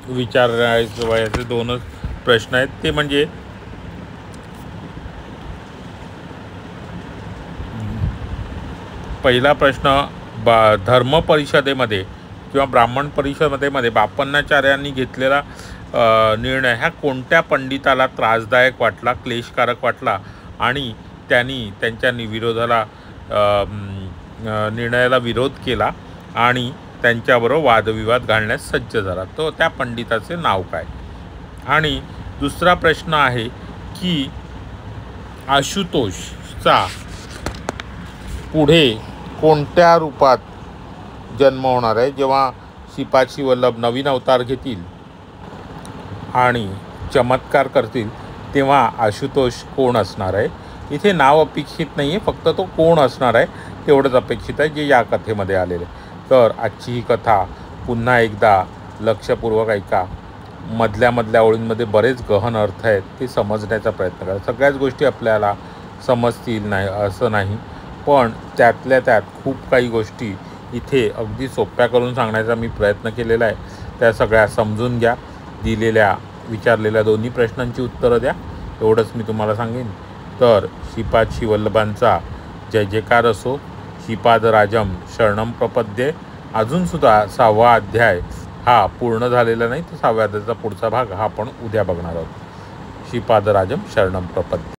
विचारायचे दोनच प्रश्न आहेत, ते म्हणजे पहिला प्रश्न धर्म परिषदेमध्ये किंवा ब्राह्मण परिषदेमध्ये बापन्नाचार्यांनी घेतलेला निर्णय ह्या कोणत्या पंडिताला त्रासदायक वाटला, क्लेशकारक वाटला आणि त्यांनी त्यांच्या निर्णयाला विरोध केला आणि त्यांच्याबरोबर वादविवाद घालण्यास सज्ज झाला, तो त्या पंडिताचे नाव काय? आणि दुसरा प्रश्न आहे की आशुतोषचा पुढे कोणत्या रूपात जन्म होणार आहे? जेव्हा श्रीपाद श्रीवल्लभ नवीन अवतार घेतील आणि चमत्कार करतील तेव्हा आशुतोष कोण असणार आहे? इथे नाव अपेक्षित नाही आहे, फक्त तो कोण असणार आहे तेवढंच अपेक्षित आहे जे या कथेमध्ये आलेले। तर आजची ही कथा पुन्हा एकदा लक्षपूर्वक ऐका। मधल्या ओळींमध्ये बरेच गहन अर्थ आहेत, ते समजण्याचा प्रयत्न करा। सगळ्याच गोष्टी आपल्याला समजतील नाही असं नाही, पण त्यातल्या त्यात खूप काही गोष्टी इथे अगदी सोप्या करून सांगण्याचा मी प्रयत्न केलेला आहे। त्या सगळ्या समजून घ्या, विचारलेल्या दोन्ही प्रश्नांची उत्तरं द्या, एवढंच मी तुम्हाला सांगेन। तर श्रीपाद श्रीवल्लभांचा जय जयकार असो। श्रीपादराजम शरणम प्रपद्ये। अजूनसुद्धा 6वा अध्याय हा पूर्ण झालेला नाही, तर 6व्या अध्यायाचा पुढचा भाग हा आपण उद्या बघणार आहोत। श्रीपादराजम शरणम प्रपद्ये।